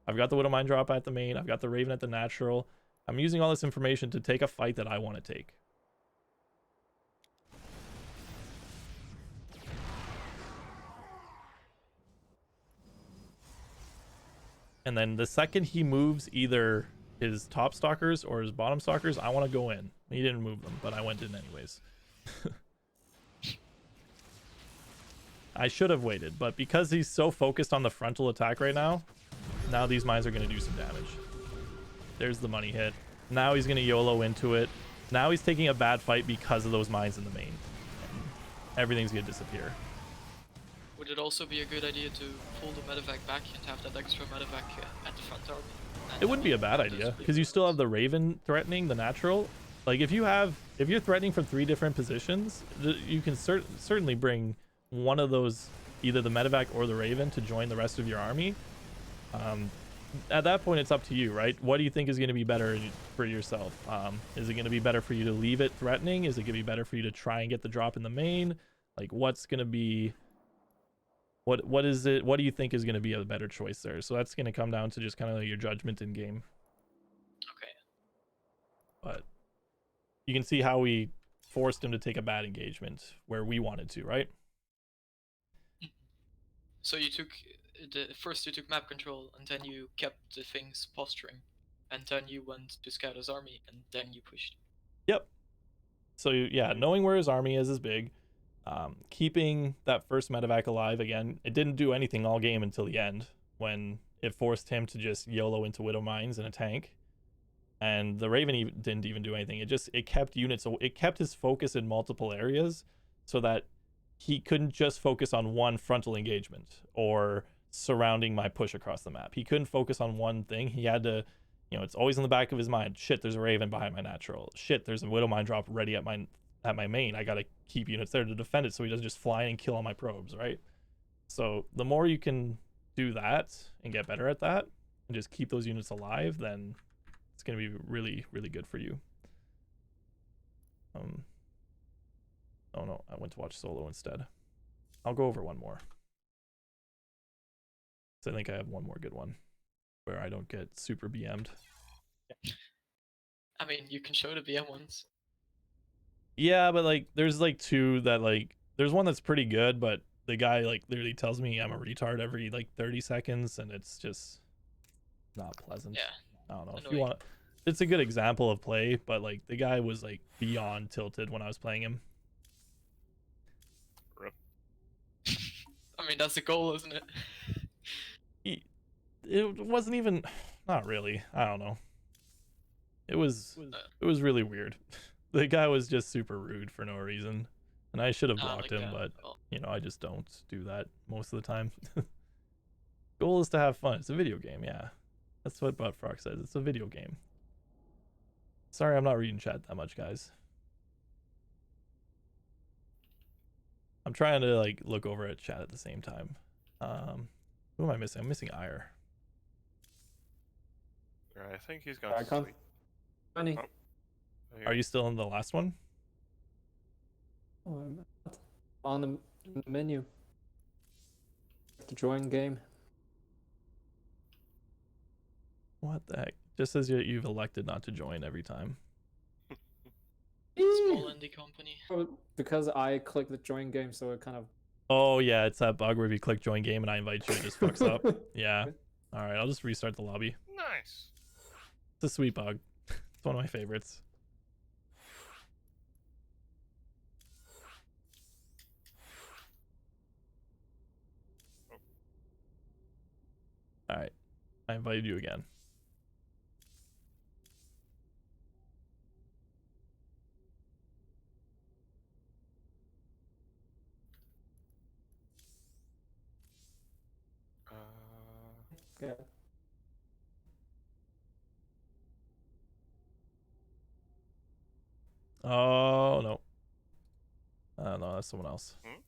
Widowmine drop at the main, I've got the Raven at the natural. I'm using all this information to take a fight that I want to take. And then the second he moves either his top stalkers or his bottom stalkers, I want to go in. He didn't move them, but I went in anyways. I should have waited, but because he's so focused on the frontal attack right now these mines are going to do some damage. There's the money hit. Now he's going to YOLO into it. Now he's taking a bad fight because of those mines in the main. Everything's going to disappear. Would it also be a good idea to pull the medevac back and have that extra medevac at the front army? It wouldn't be a bad idea because you still have the Raven threatening the natural. Like if you're threatening from 3 different positions, you can certainly bring one of those, either the medevac or the Raven, to join the rest of your army. At that point, it's up to you, right? What do you think is going to be better for yourself? Is it going to be better for you to leave it threatening? Is it going to be better for you to try and get the drop in the main? Like, what's going to be... What is it? What do you think is going to be a better choice there? So that's going to come down to just kind of like your judgment in game. Okay. But you can see how we forced him to take a bad engagement where we wanted to, right? So you took first you took map control, and then you kept the things posturing, and then you went to scout his army, and then you pushed. Yep. So yeah, knowing where his army is big. Keeping that first medevac alive again. It didn't do anything all game until the end when it forced him to just YOLO into Widow Mines in a tank. And the Raven didn't even do anything. It kept units. It kept his focus in multiple areas so that he couldn't just focus on one frontal engagement or surrounding my push across the map. He couldn't focus on one thing. He had to, it's always in the back of his mind. Shit, there's a Raven behind my natural. Shit, there's a Widow Mine drop ready at my main. I gotta keep units there to defend it so he doesn't just fly and kill all my probes, right? So the more you can do that and get better at that and just keep those units alive, then it's gonna be really, really good for you. Oh no, I went to watch solo instead. I'll go over one more. So I think I have one more good one where I don't get super BM'd. I mean, you can show the BM ones. Yeah, but like there's like 2 that like there's one that's pretty good, but the guy like literally tells me I'm a retard every like 30 seconds, and it's just not pleasant. Yeah. I don't know if you Annoying. want. It's a good example of play, but like the guy was like beyond tilted when I was playing him. I mean, that's the goal, isn't it? It wasn't even, not really. I don't know. It was really weird. The guy was just super rude for no reason, and I should have blocked him, but Well, I just don't do that most of the time. Goal is to have fun. It's a video game, yeah. That's what Buttfrock says. It's a video game. Sorry, I'm not reading chat that much, guys. I'm trying to like look over at chat at the same time. Who am I missing? I'm missing Ire. Yeah, I think he's gone I to can't- sleep. Funny. Oh. There Are you still in the last one? Oh, I'm on the menu. To join game. What the heck? Just says you've elected not to join every time. small indie company. Oh, because I clicked the join game, so it kind of. Oh yeah, it's that bug where if you click join game and I invite you, it just fucks up. Yeah. All right, I'll just restart the lobby. Nice. It's a sweet bug. It's one of my favorites. All right, I invited you again. Yeah. Oh no. No, that's someone else. Hmm?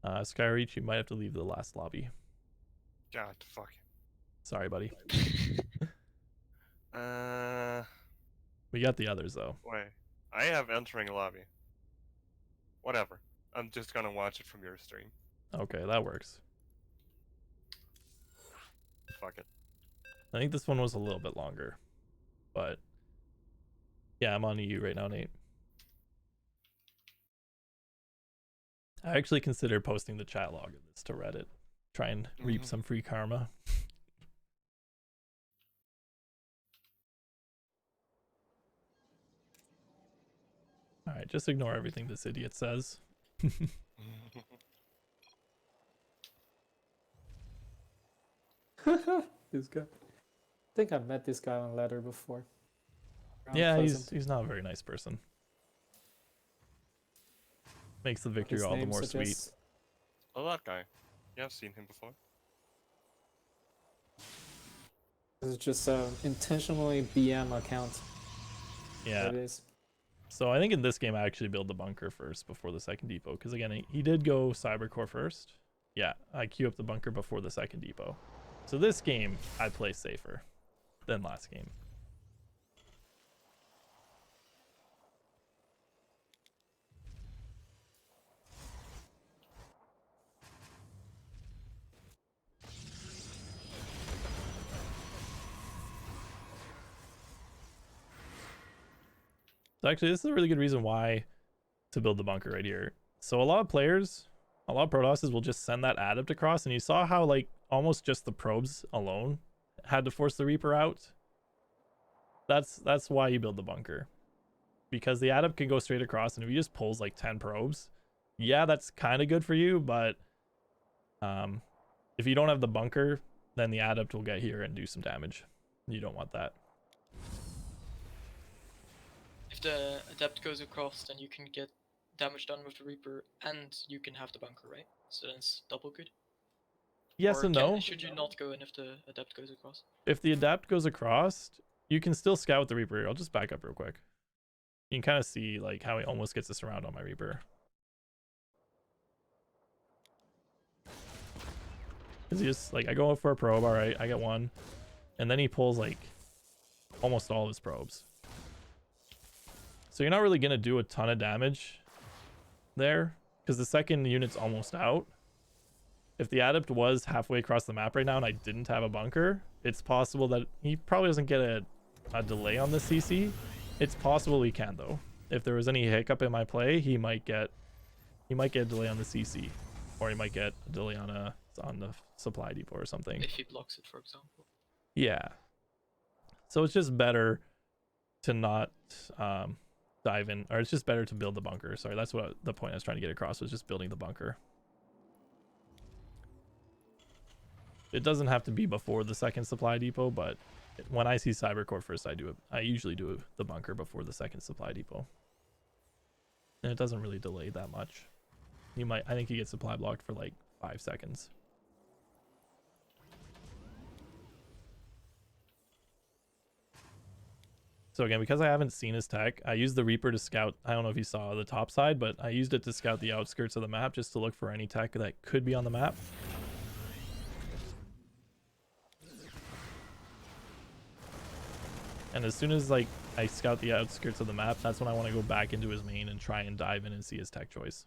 Skyreach, you might have to leave the last lobby. God, fuck. Sorry, buddy. Uh, We got the others though. wait. I have entering lobby. Whatever. I'm just gonna watch it from your stream. Okay, that works. Fuck it. I think this one was a little bit longer, but yeah, I'm on EU right now, Nate. I actually considered posting the chat log of this to Reddit, try and reap some free karma. All right, just ignore everything this idiot says. This guy. I think I've met this guy on ladder before. Around Yeah, Pleasant. he's not a very nice person. Makes the victory His all the name more sweet. suggests- Oh, that guy. Yeah, I've seen him before. This is just an intentionally BM account. Yeah. That is. So I think in this game I actually build the bunker first before the second depot, because again he did go cybercore first. Yeah, I queue up the bunker before the second depot. So this game I play safer than last game. So actually this is a really good reason why to build the bunker right here. So a lot of players, a lot of Protosses will just send that adept across, and you saw how like almost just the probes alone had to force the Reaper out. That's why you build the bunker. Because the adept can go straight across, and if he just pulls like 10 probes, yeah, that's kind of good for you, but if you don't have the bunker, then the adept will get here and do some damage. You don't want that. If the adept goes across, then you can get damage done with the Reaper, and you can have the bunker, right? So then it's double good. Yes Or and no. should you not go in if the adept goes across? If the adept goes across, you can still scout the Reaper. I'll just back up real quick. You can kind of see like how he almost gets us around on my Reaper. Because he just like, I go for a probe, all right, I get one, and then he pulls like almost all of his probes. So you're not really gonna do a ton of damage there, because the second unit's almost out. If the adept was halfway across the map right now and I didn't have a bunker, it's possible that he probably doesn't get a delay on the CC. It's possible he can though. If there was any hiccup in my play, he might get a delay on the CC, or he might get a delay on the supply depot or something. If he blocks it, for example. Yeah. So it's just better to not dive in, or it's just better to build the bunker. Sorry, that's what the point I was trying to get across, was just building the bunker. It doesn't have to be before the second supply depot, but when I see cybercore first, I usually do the bunker before the second supply depot. And it doesn't really delay that much. I think you get supply blocked for like 5 seconds. So again, because I haven't seen his tech, I used the Reaper to scout. I don't know if you saw the top side, but I used it to scout the outskirts of the map just to look for any tech that could be on the map. And as soon as like I scout the outskirts of the map, that's when I want to go back into his main and try and dive in and see his tech choice.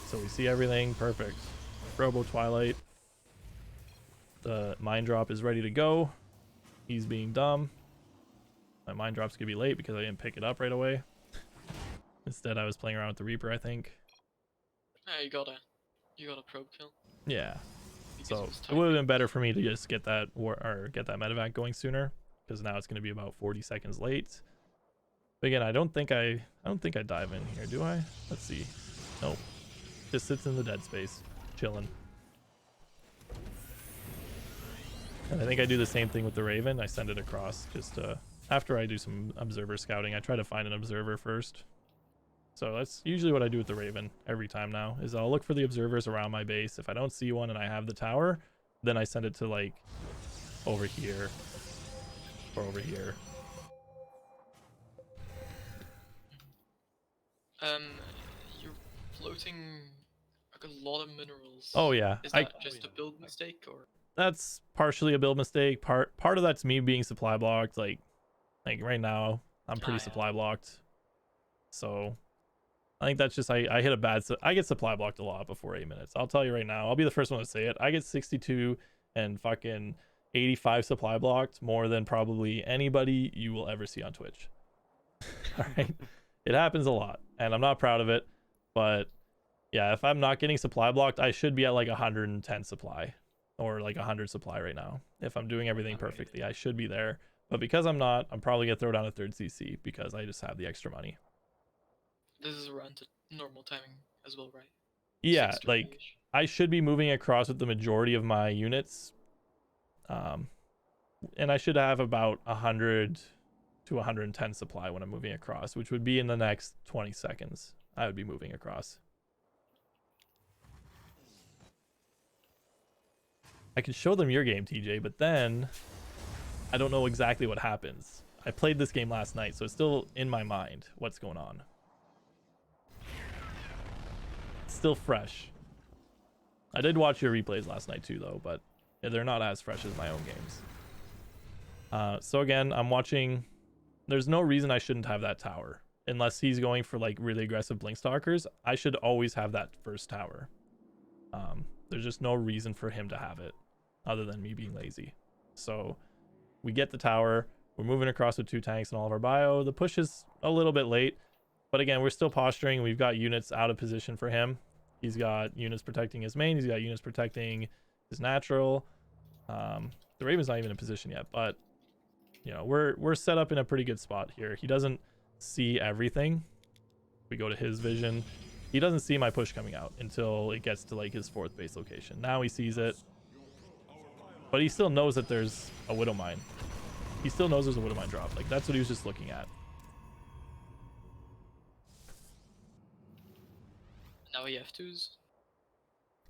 So we see everything perfect. Robo Twilight. The mine drop is ready to go. He's being dumb. My mine drop's gonna be late because I didn't pick it up right away. Instead, I was playing around with the Reaper, I think. You got a probe kill. Yeah. because So was it would have typing. been better for me to just get that get that medevac going sooner, because now it's going to be about 40 seconds late. But again, I don't think I dive in here, do I? Let's see. Nope. Just sits in the dead space, chilling. And I think I do the same thing with the Raven. I send it across just after I do some observer scouting. I try to find an observer first, So that's usually what I do with the Raven every time now, is I'll look for the observers around my base. If I don't see one and I have the tower, then I send it to like over here or over here. You're floating like a lot of minerals. Oh yeah, Is that just a build mistake or? that's partially a build mistake. Part of that's me being supply blocked. Like right now I'm pretty Yeah. supply blocked. So I think that's just I hit a bad I get supply blocked a lot before 8 minutes. I'll tell you right now. I'll be the first one to say it. I get 62 and fucking 85 supply blocked more than probably anybody you will ever see on Twitch. All right. It happens a lot and I'm not proud of it, but yeah, if I'm not getting supply blocked, I should be at like 110 supply or like 100 supply right now. If I'm doing everything perfectly, I should be there. But because I'm not, I'm probably gonna throw down a third CC because I just have the extra money. This is around the normal timing as well, right? Yeah, 6:30-ish. like I should be moving across with the majority of my units. And I should have about 100 to 110 supply when I'm moving across, which would be in the next 20 seconds. I would be moving across. I could show them your game, TJ, but then I don't know exactly what happens. I played this game last night, so it's still in my mind what's going on. It's still fresh. I did watch your replays last night too, though, but they're not as fresh as my own games. So again, I'm watching. There's no reason I shouldn't have that tower. Unless he's going for like really aggressive blink stalkers, I should always have that first tower. There's just no reason for him to have it other than me being lazy. So we get the tower. We're moving across with 2 tanks and all of our bio. The push is a little bit late, but again, we're still posturing. We've got units out of position for him. He's got units protecting his main. He's got units protecting his natural. The Raven's not even in position yet, but you know, we're set up in a pretty good spot here. He doesn't see everything. We go to his vision. He doesn't see my push coming out until it gets to like his 4th base location. Now he sees it, but he still knows that there's a Widow Mine. He still knows there's a Widow Mine drop. Like that's what he was just looking at. Now he F2s.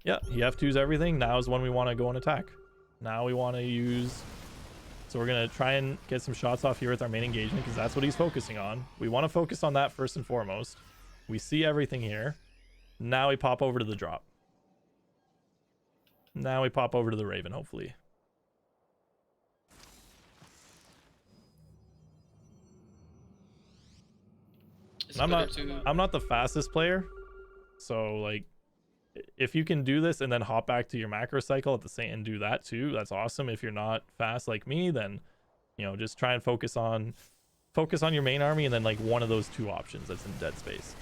Yeah, he F2s everything. Now is when we want to go and attack. Now we want to use... So we're going to try and get some shots off here with our main engagement because that's what he's focusing on. We want to focus on that first and foremost. We see everything here. Now we pop over to the drop. Now we pop over to the Raven, hopefully. I'm not the fastest player. So like if you can do this and then hop back to your macro cycle at the same and do that too, that's awesome. If you're not fast like me, then you know, just try and focus on your main army and then like one of those 2 options that's in dead space.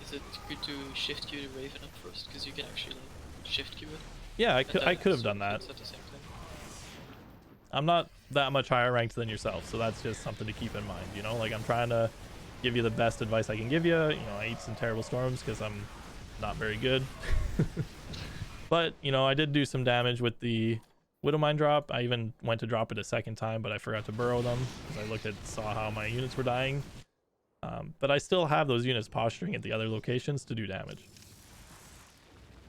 Is it good to shift queue the Raven up first because you can actually like shift queue it? Yeah, I could have done that. At the same time. I'm not that much higher ranked than yourself, so that's just something to keep in mind, you know? Like I'm trying to give you the best advice I can give you. You know, I eat some terrible storms because I'm not very good. But, you know, I did do some damage with the Widow Mine drop. I even went to drop it a second time, but I forgot to burrow them because I saw how my units were dying. But I still have those units posturing at the other locations to do damage.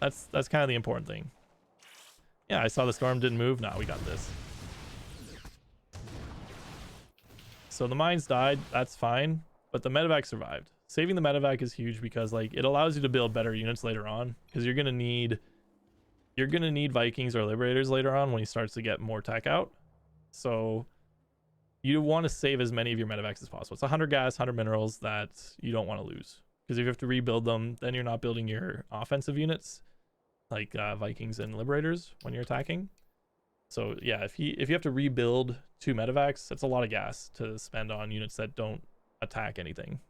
That's kind of the important thing. Yeah, I saw the storm didn't move. Nah, we got this. So the mines died. That's fine. But the medevac survived. Saving the medevac is huge because like it allows you to build better units later on because you're gonna need Vikings or Liberators later on when he starts to get more tech out. So you want to save as many of your medevacs as possible. It's 100 gas, 100 minerals that you don't want to lose because if you have to rebuild them, then you're not building your offensive units like Vikings and Liberators when you're attacking. So yeah, if you have to rebuild 2 medevacs, that's a lot of gas to spend on units that don't attack anything.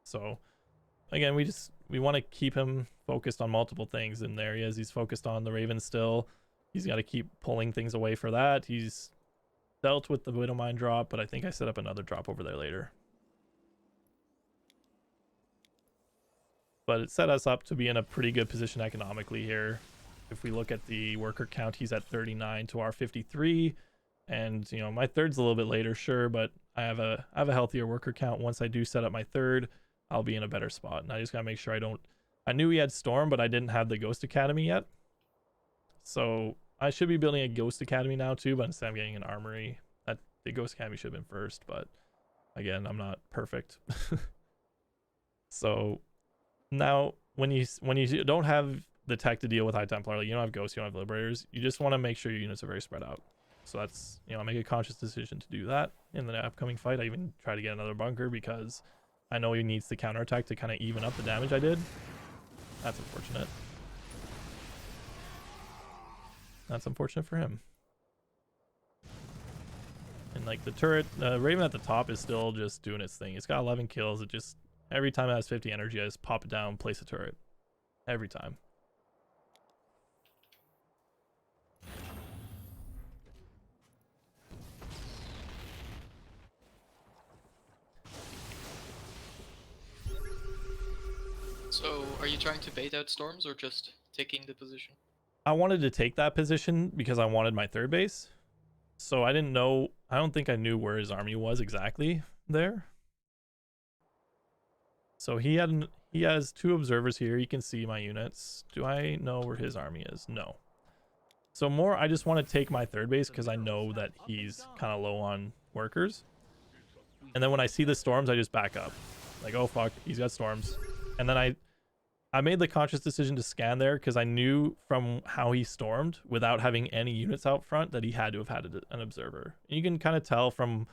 So again, we want to keep him focused on multiple things, and there he is. He's focused on the Raven still. He's got to keep pulling things away for that. He's dealt with the Widow Mine drop, but I think I set up another drop over there later. But it set us up to be in a pretty good position economically here. If we look at the worker count, he's at 39 to our 53. And, you know, my third's a little bit later, sure, but I have a healthier worker count. Once I do set up my third, I'll be in a better spot. And I just gotta make sure I don't. I knew he had Storm, but I didn't have the Ghost Academy yet. So I should be building a Ghost Academy now too, but instead I'm getting an Armory. That the Ghost Academy should have been first, but again, I'm not perfect. So now when you don't have the tech to deal with High Templar, like you don't have Ghosts, you don't have Liberators, you just want to make sure your units are very spread out. So that's, I make a conscious decision to do that in the upcoming fight. I even try to get another bunker because I know he needs the counterattack to kind of even up the damage I did. That's unfortunate. That's unfortunate for him. And like the turret, Raven at the top is still just doing its thing. It's got 11 kills. It just, every time it has 50 energy, I just pop it down, place a turret. Every time. So, are you trying to bait out storms or just taking the position? I wanted to take that position because I wanted my third base. So I didn't know, I don't think I knew where his army was exactly there. So he has 2 observers here. You can see my units. Do I know where his army is? No. So more, I just want to take my third base because I know that he's kind of low on workers. And then when I see the storms, I just back up. Like, oh fuck, he's got storms. And then I made the conscious decision to scan there because I knew from how he stormed without having any units out front that he had to have had an observer. And you can kind of tell from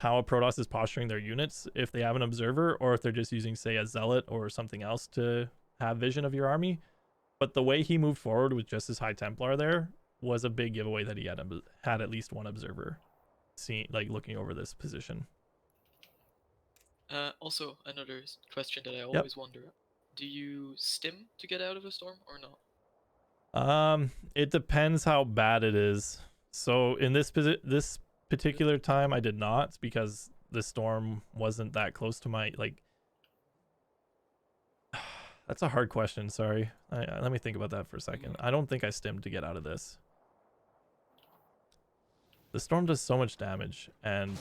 how a Protoss is posturing their units if they have an observer or if they're just using, say, a zealot or something else to have vision of your army. But the way he moved forward with just his High Templar there was a big giveaway that he had at least one observer looking over this position. Also, another question that I always wonder. Do you stim to get out of a storm or not? It depends how bad it is. So in this particular time, I did not because the storm wasn't that close to my, like... That's a hard question, sorry. Let me think about that for a second. I don't think I stimmed to get out of this. The storm does so much damage, and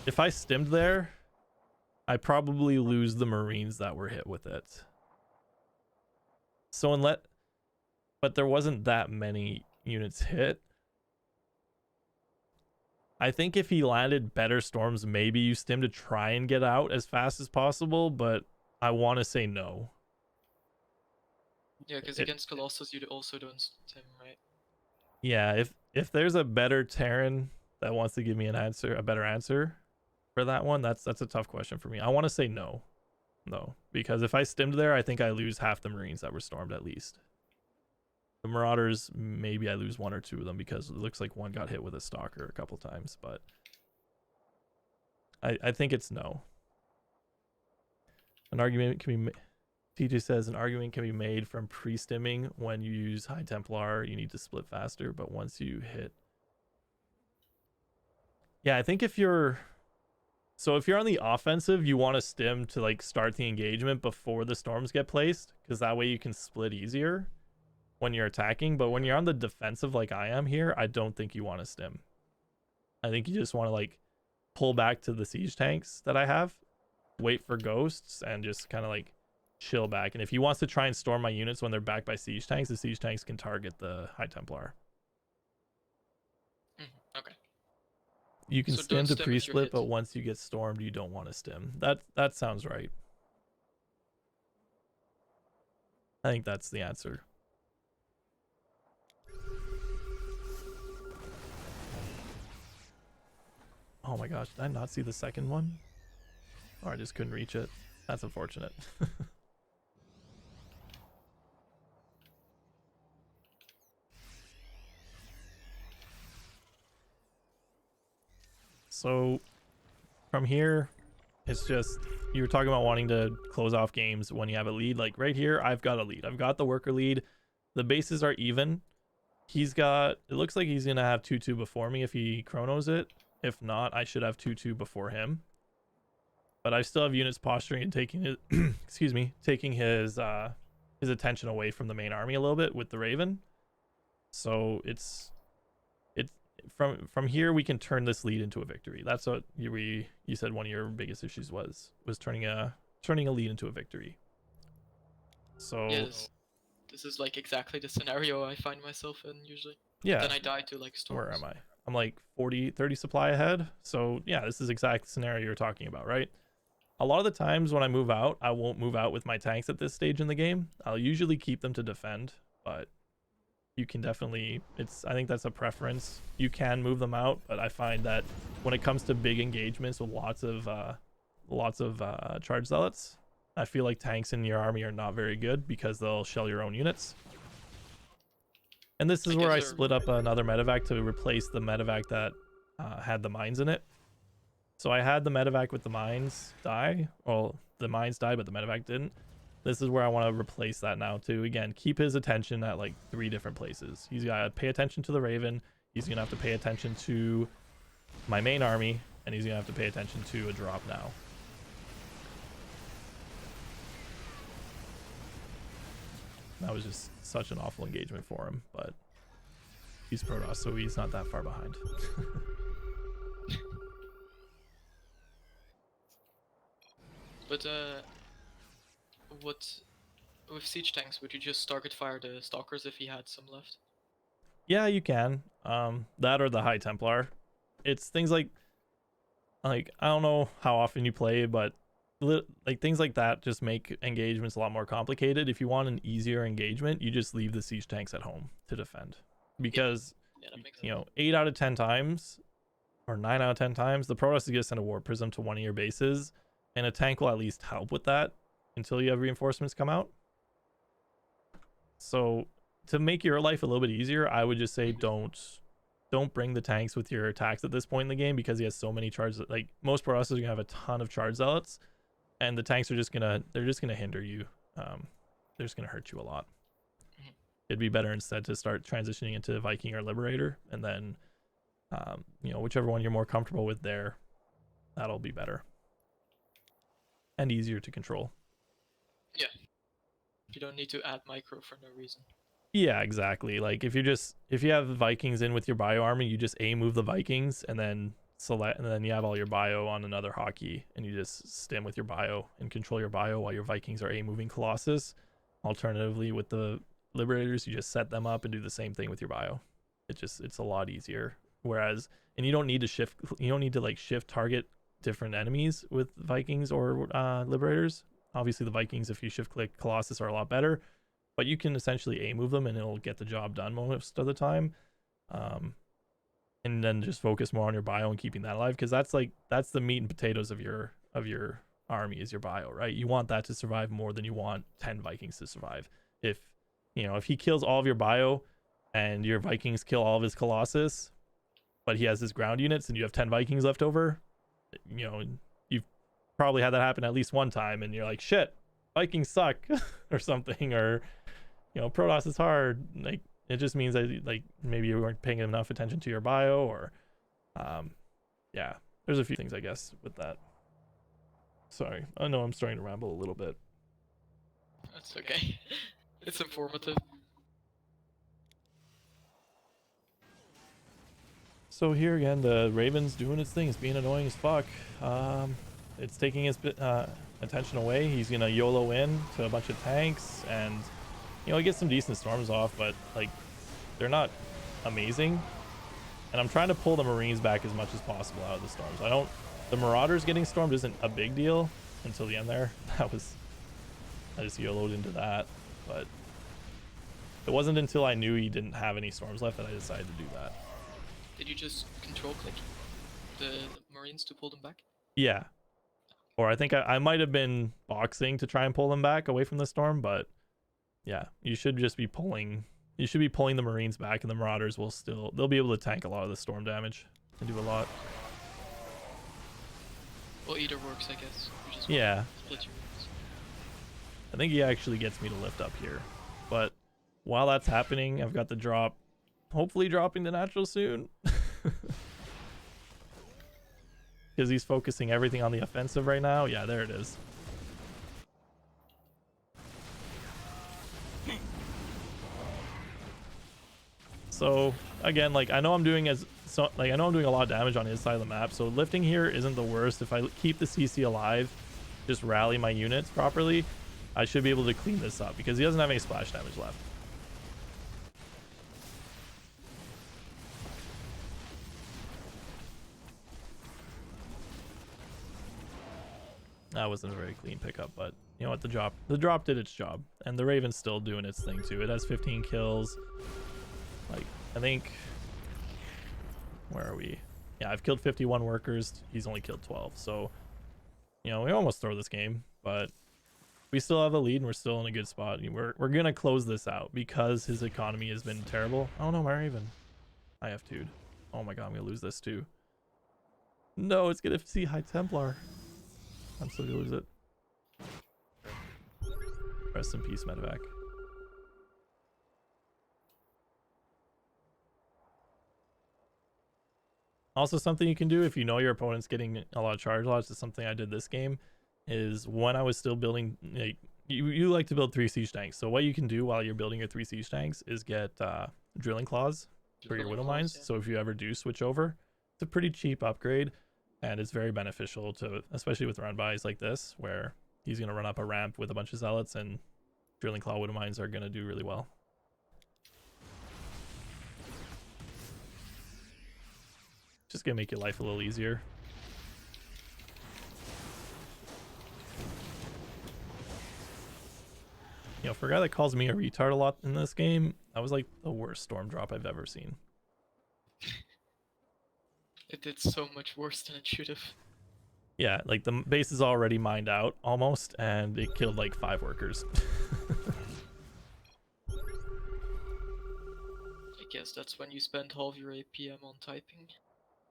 if I stimmed there, I probably lose the Marines that were hit with it. So but there wasn't that many units hit. I think if he landed better storms, maybe you stim to try and get out as fast as possible, but I want to say no. Yeah, because against Colossus you also don't stim, right? Yeah, if there's a better Terran that wants to give me a better answer for that one, that's a tough question for me. I want to say no, because if I stimmed there, I think I lose half the Marines that were stormed at least. The Marauders, maybe I lose 1 or 2 of them because it looks like one got hit with a Stalker a couple times, but I think it's no. An argument can be TJ says an argument can be made from pre-stimming. When you use High Templar, you need to split faster, but once you hit... Yeah, I think if you're on the offensive, you want to stim to like start the engagement before the storms get placed, because that way you can split easier when you're attacking. But when you're on the defensive like I am here, I don't think you want to stim. I think you just want to like pull back to the siege tanks that I have, wait for ghosts, and just kind of like chill back. And if he wants to try and storm my units when they're backed by siege tanks, the siege tanks can target the High Templar. Okay. You can So stim to don't stim if you're pre-split, hit. but once you get stormed, you don't want to stim. That sounds right. I think that's the answer. Oh my gosh, did I not see the second one? Or I just couldn't reach it. That's unfortunate. So from here, it's just, you were talking about wanting to close off games when you have a lead. Like right here, I've got a lead. I've got the worker lead. The bases are even. He's got, it looks like he's going to have 2-2 before me if he chronos it. If not, I should have 2-2 before him. But I still have units posturing and taking his, excuse me, taking his attention away from the main army a little bit with the Raven. So from here we can turn this lead into a victory. That's what you said one of your biggest issues was turning a lead into a victory. So Yes. This is like exactly the scenario I find myself in usually. yeah, Then I die to like storms. where am I? I'm like 30 supply ahead. So yeah, this is exact scenario you're talking about, right? A lot of the times when I move out, I won't move out with my tanks at this stage in the game. I'll usually keep them to defend, but you can definitely, I think that's a preference. You can move them out, but I find that when it comes to big engagements with lots of charge zealots, I feel like tanks in your army are not very good because they'll shell your own units. And this is where I split up another medevac to replace the medevac that had the mines in it. So I had the medevac with the mines die. Well, the mines died, but the medevac didn't. This is where I want to replace that now to, again, keep his attention at like 3 different places. He's got to pay attention to the Raven. He's going to have to pay attention to my main army. And he's going to have to pay attention to a drop now. That was just such an awful engagement for him, but he's Protoss, so he's not that far behind. But what with siege tanks? Would you just target fire the stalkers if he had some left? Yeah, you can. That or the High Templar. It's things like I don't know how often you play, but like things like that just make engagements a lot more complicated. If you want an easier engagement, you just leave the siege tanks at home to defend, because Yeah, that makes sense. you know 8 out of 10 times or 9 out of 10 times the Protoss is going to send a War Prism to one of your bases, and a tank will at least help with that until you have reinforcements come out. So to make your life a little bit easier, I would just say don't bring the tanks with your attacks at this point in the game, because he has so many charges. Like most Protoss are gonna have a ton of charge zealots, and the tanks are just gonna hinder you. They're just gonna hurt you a lot. It'd be better instead to start transitioning into Viking or Liberator, and then you know, whichever one you're more comfortable with there, that'll be better and easier to control. Yeah. You don't need to add micro for no reason. Yeah, exactly. Like if you have Vikings in with your bio army, you just move the Vikings and then select, and then you have all your bio on another hockey, and you just stem with your bio and control your bio while your Vikings are moving Colossus. Alternatively, with the Liberators, you just set them up and do the same thing with your bio. It's a lot easier. Whereas, and you don't need to like shift target different enemies with Vikings or Liberators. Obviously the Vikings, if you shift click Colossus, are a lot better, but you can essentially move them and it'll get the job done most of the time. And then just focus more on your bio and keeping that alive, because that's the meat and potatoes of your army is your bio, right? You want that to survive more than you want 10 Vikings to survive. If he kills all of your bio and your Vikings kill all of his Colossus, but he has his ground units and you have 10 Vikings left over, you know, you've probably had that happen at least one time, and you're like, shit, Vikings suck or something, or Protoss is hard. Like, it just means that like maybe you weren't paying enough attention to your bio, or yeah, there's a few things I guess with that. Sorry, I know I'm starting to ramble a little bit. That's okay. It's informative. So here again, the Raven's doing its thing. It's being annoying as fuck. It's taking his attention away. He's gonna YOLO in to a bunch of tanks, and he gets some decent storms off, but like they're not amazing. And I'm trying to pull the Marines back as much as possible out of the storms. The Marauders getting stormed isn't a big deal until the end there. I just YOLO'd into that, but it wasn't until I knew he didn't have any storms left that I decided to do that. Did you just control click the Marines to pull them back? Yeah. Or I think I might have been boxing to try and pull them back away from the storm, but yeah, you should just be pulling. You should be pulling the Marines back, and the Marauders they'll be able to tank a lot of the storm damage and do a lot. Well, either works, I guess. You just Yeah. split your units. I think he actually gets me to lift up here. But while that's happening, I've got the drop, hopefully dropping the natural soon. Because he's focusing everything on the offensive right now. Yeah, there it is. So again, like I know I'm doing as so like I know I'm doing a lot of damage on his side of the map, so lifting here isn't the worst. If I keep the CC alive, just rally my units properly, I should be able to clean this up because he doesn't have any splash damage left. That wasn't a very clean pickup, but you know what, the drop did its job, and the Raven's still doing its thing too. It has 15 kills. Like, I think, where are we? Yeah, I've killed 51 workers. He's only killed 12. So, you know, we almost throw this game, but we still have the lead and we're still in a good spot. We're going to close this out because his economy has been terrible. Oh no, my Raven. I have 2'd. Oh my god, I'm going to lose this too. No, it's going to see High Templar. I'm still going to lose it. Rest in peace, Medevac. Also, something you can do if you know your opponent's getting a lot of charge loss, is something I did this game, is when I was still building, like, you like to build 3 siege tanks. So what you can do while you're building your 3 siege tanks is get drilling claws for your widow mines. Yeah. So if you ever do switch over, it's a pretty cheap upgrade, and it's very beneficial to, especially with run buys like this, where he's going to run up a ramp with a bunch of zealots, and drilling claw widow mines are going to do really well. Just gonna make your life a little easier. You know, for a guy that calls me a retard a lot in this game, that was like the worst storm drop I've ever seen. It did so much worse than it should have. Yeah, like the base is already mined out almost, and it killed like 5 workers. I guess that's when you spend half your APM on typing.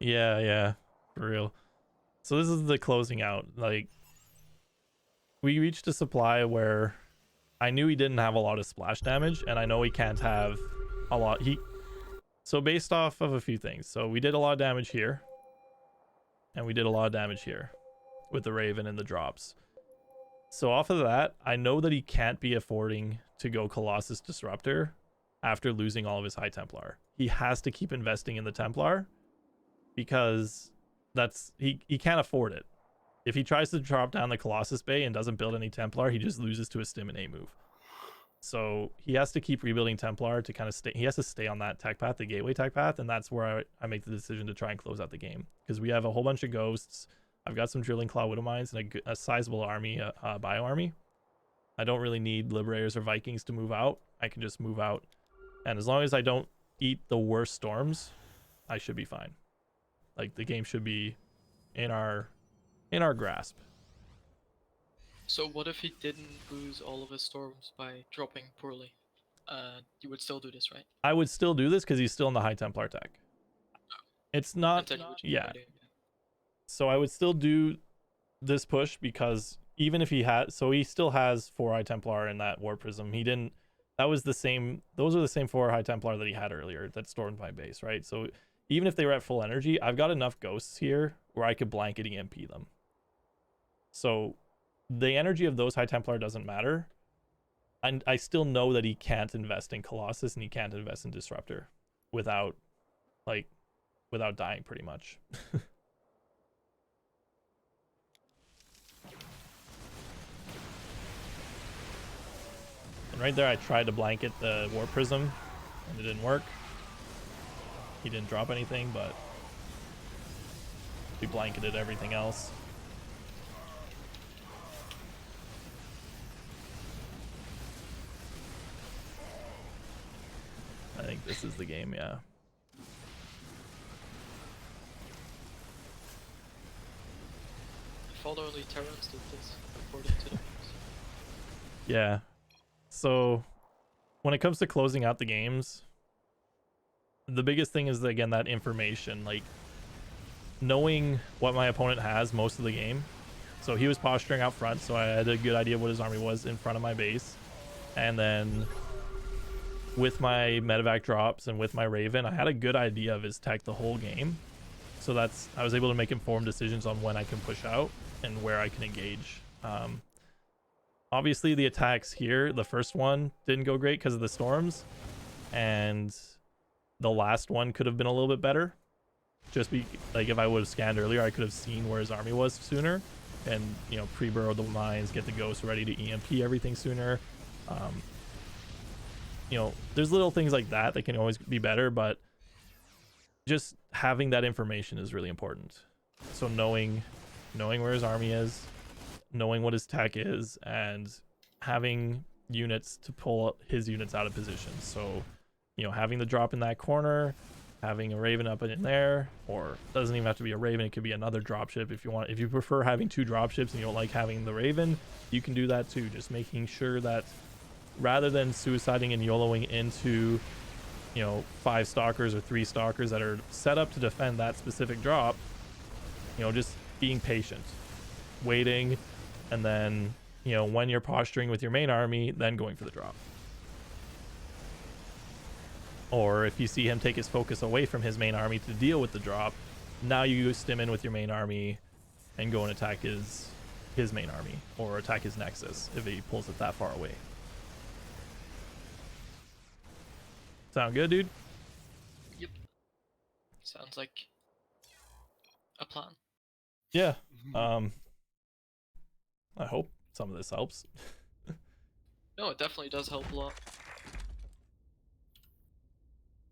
Yeah, for real. So this is the closing out. Like, we reached a supply where I knew he didn't have a lot of splash damage, and I know he can't have a lot. So based off of a few things. So we did a lot of damage here, and we did a lot of damage here with the Raven and the drops. So off of that, I know that he can't be affording to go Colossus Disruptor after losing all of his High Templar. He has to keep investing in the Templar, because that's he can't afford it. If he tries to drop down the Colossus Bay and doesn't build any Templar, he just loses to a Stim and A move. So he has to keep rebuilding Templar to kind of stay. He has to stay on that tech path, the gateway tech path, and that's where I make the decision to try and close out the game, because we have a whole bunch of ghosts. I've got some drilling claw widow mines and a sizable army, bio army. I don't really need liberators or Vikings to move out. I can just move out, and as long as I don't eat the worst storms, I should be fine. Like, the game should be in our grasp. So what if he didn't lose all of his storms by dropping poorly? You would still do this, right? I would still do this because he's still in the High Templar tech. It's not, yeah. So I would still do this push, because even if he had, so he still has 4 High Templar in that War Prism. He didn't, that was the same, those are the same 4 High Templar that he had earlier that stormed my base, right? So even if they were at full energy, I've got enough ghosts here where I could blanket EMP them. So the energy of those High Templar doesn't matter. And I still know that he can't invest in Colossus and he can't invest in Disruptor without dying pretty much. And right there I tried to blanket the War Prism and it didn't work. He didn't drop anything, but we blanketed everything else. I think this is the game, yeah. I thought only Terrans did this, according to the news. Yeah. So when it comes to closing out the games, the biggest thing is, again, that information, like knowing what my opponent has most of the game. So he was posturing out front, so I had a good idea what his army was in front of my base. And then with my medevac drops and with my Raven, I had a good idea of his tech the whole game. So I was able to make informed decisions on when I can push out and where I can engage. Obviously the attacks here, the first one didn't go great because of the storms, and the last one could have been a little bit better. just be like, if I would have scanned earlier, I could have seen where his army was sooner, and you know, pre-burrow the mines, get the ghosts ready to EMP everything sooner. You know, there's little things like that that can always be better, but just having that information is really important. So knowing where his army is, knowing what his tech is, and having units to pull his units out of position. So, you know, having the drop in that corner, having a Raven up in there, or doesn't even have to be a Raven, it could be another dropship if you want. If you prefer having 2 dropships and you don't like having the Raven, you can do that too. Just making sure that rather than suiciding and YOLOing into, you know, 5 stalkers or 3 stalkers that are set up to defend that specific drop, you know, just being patient, waiting, and then, you know, when you're posturing with your main army, then going for the drop. Or if you see him take his focus away from his main army to deal with the drop, now you stim in with your main army and go and attack his main army, or attack his nexus if he pulls it that far away. Sound good, dude? Yep. Sounds like a plan. Yeah. I hope some of this helps. No, it definitely does help a lot.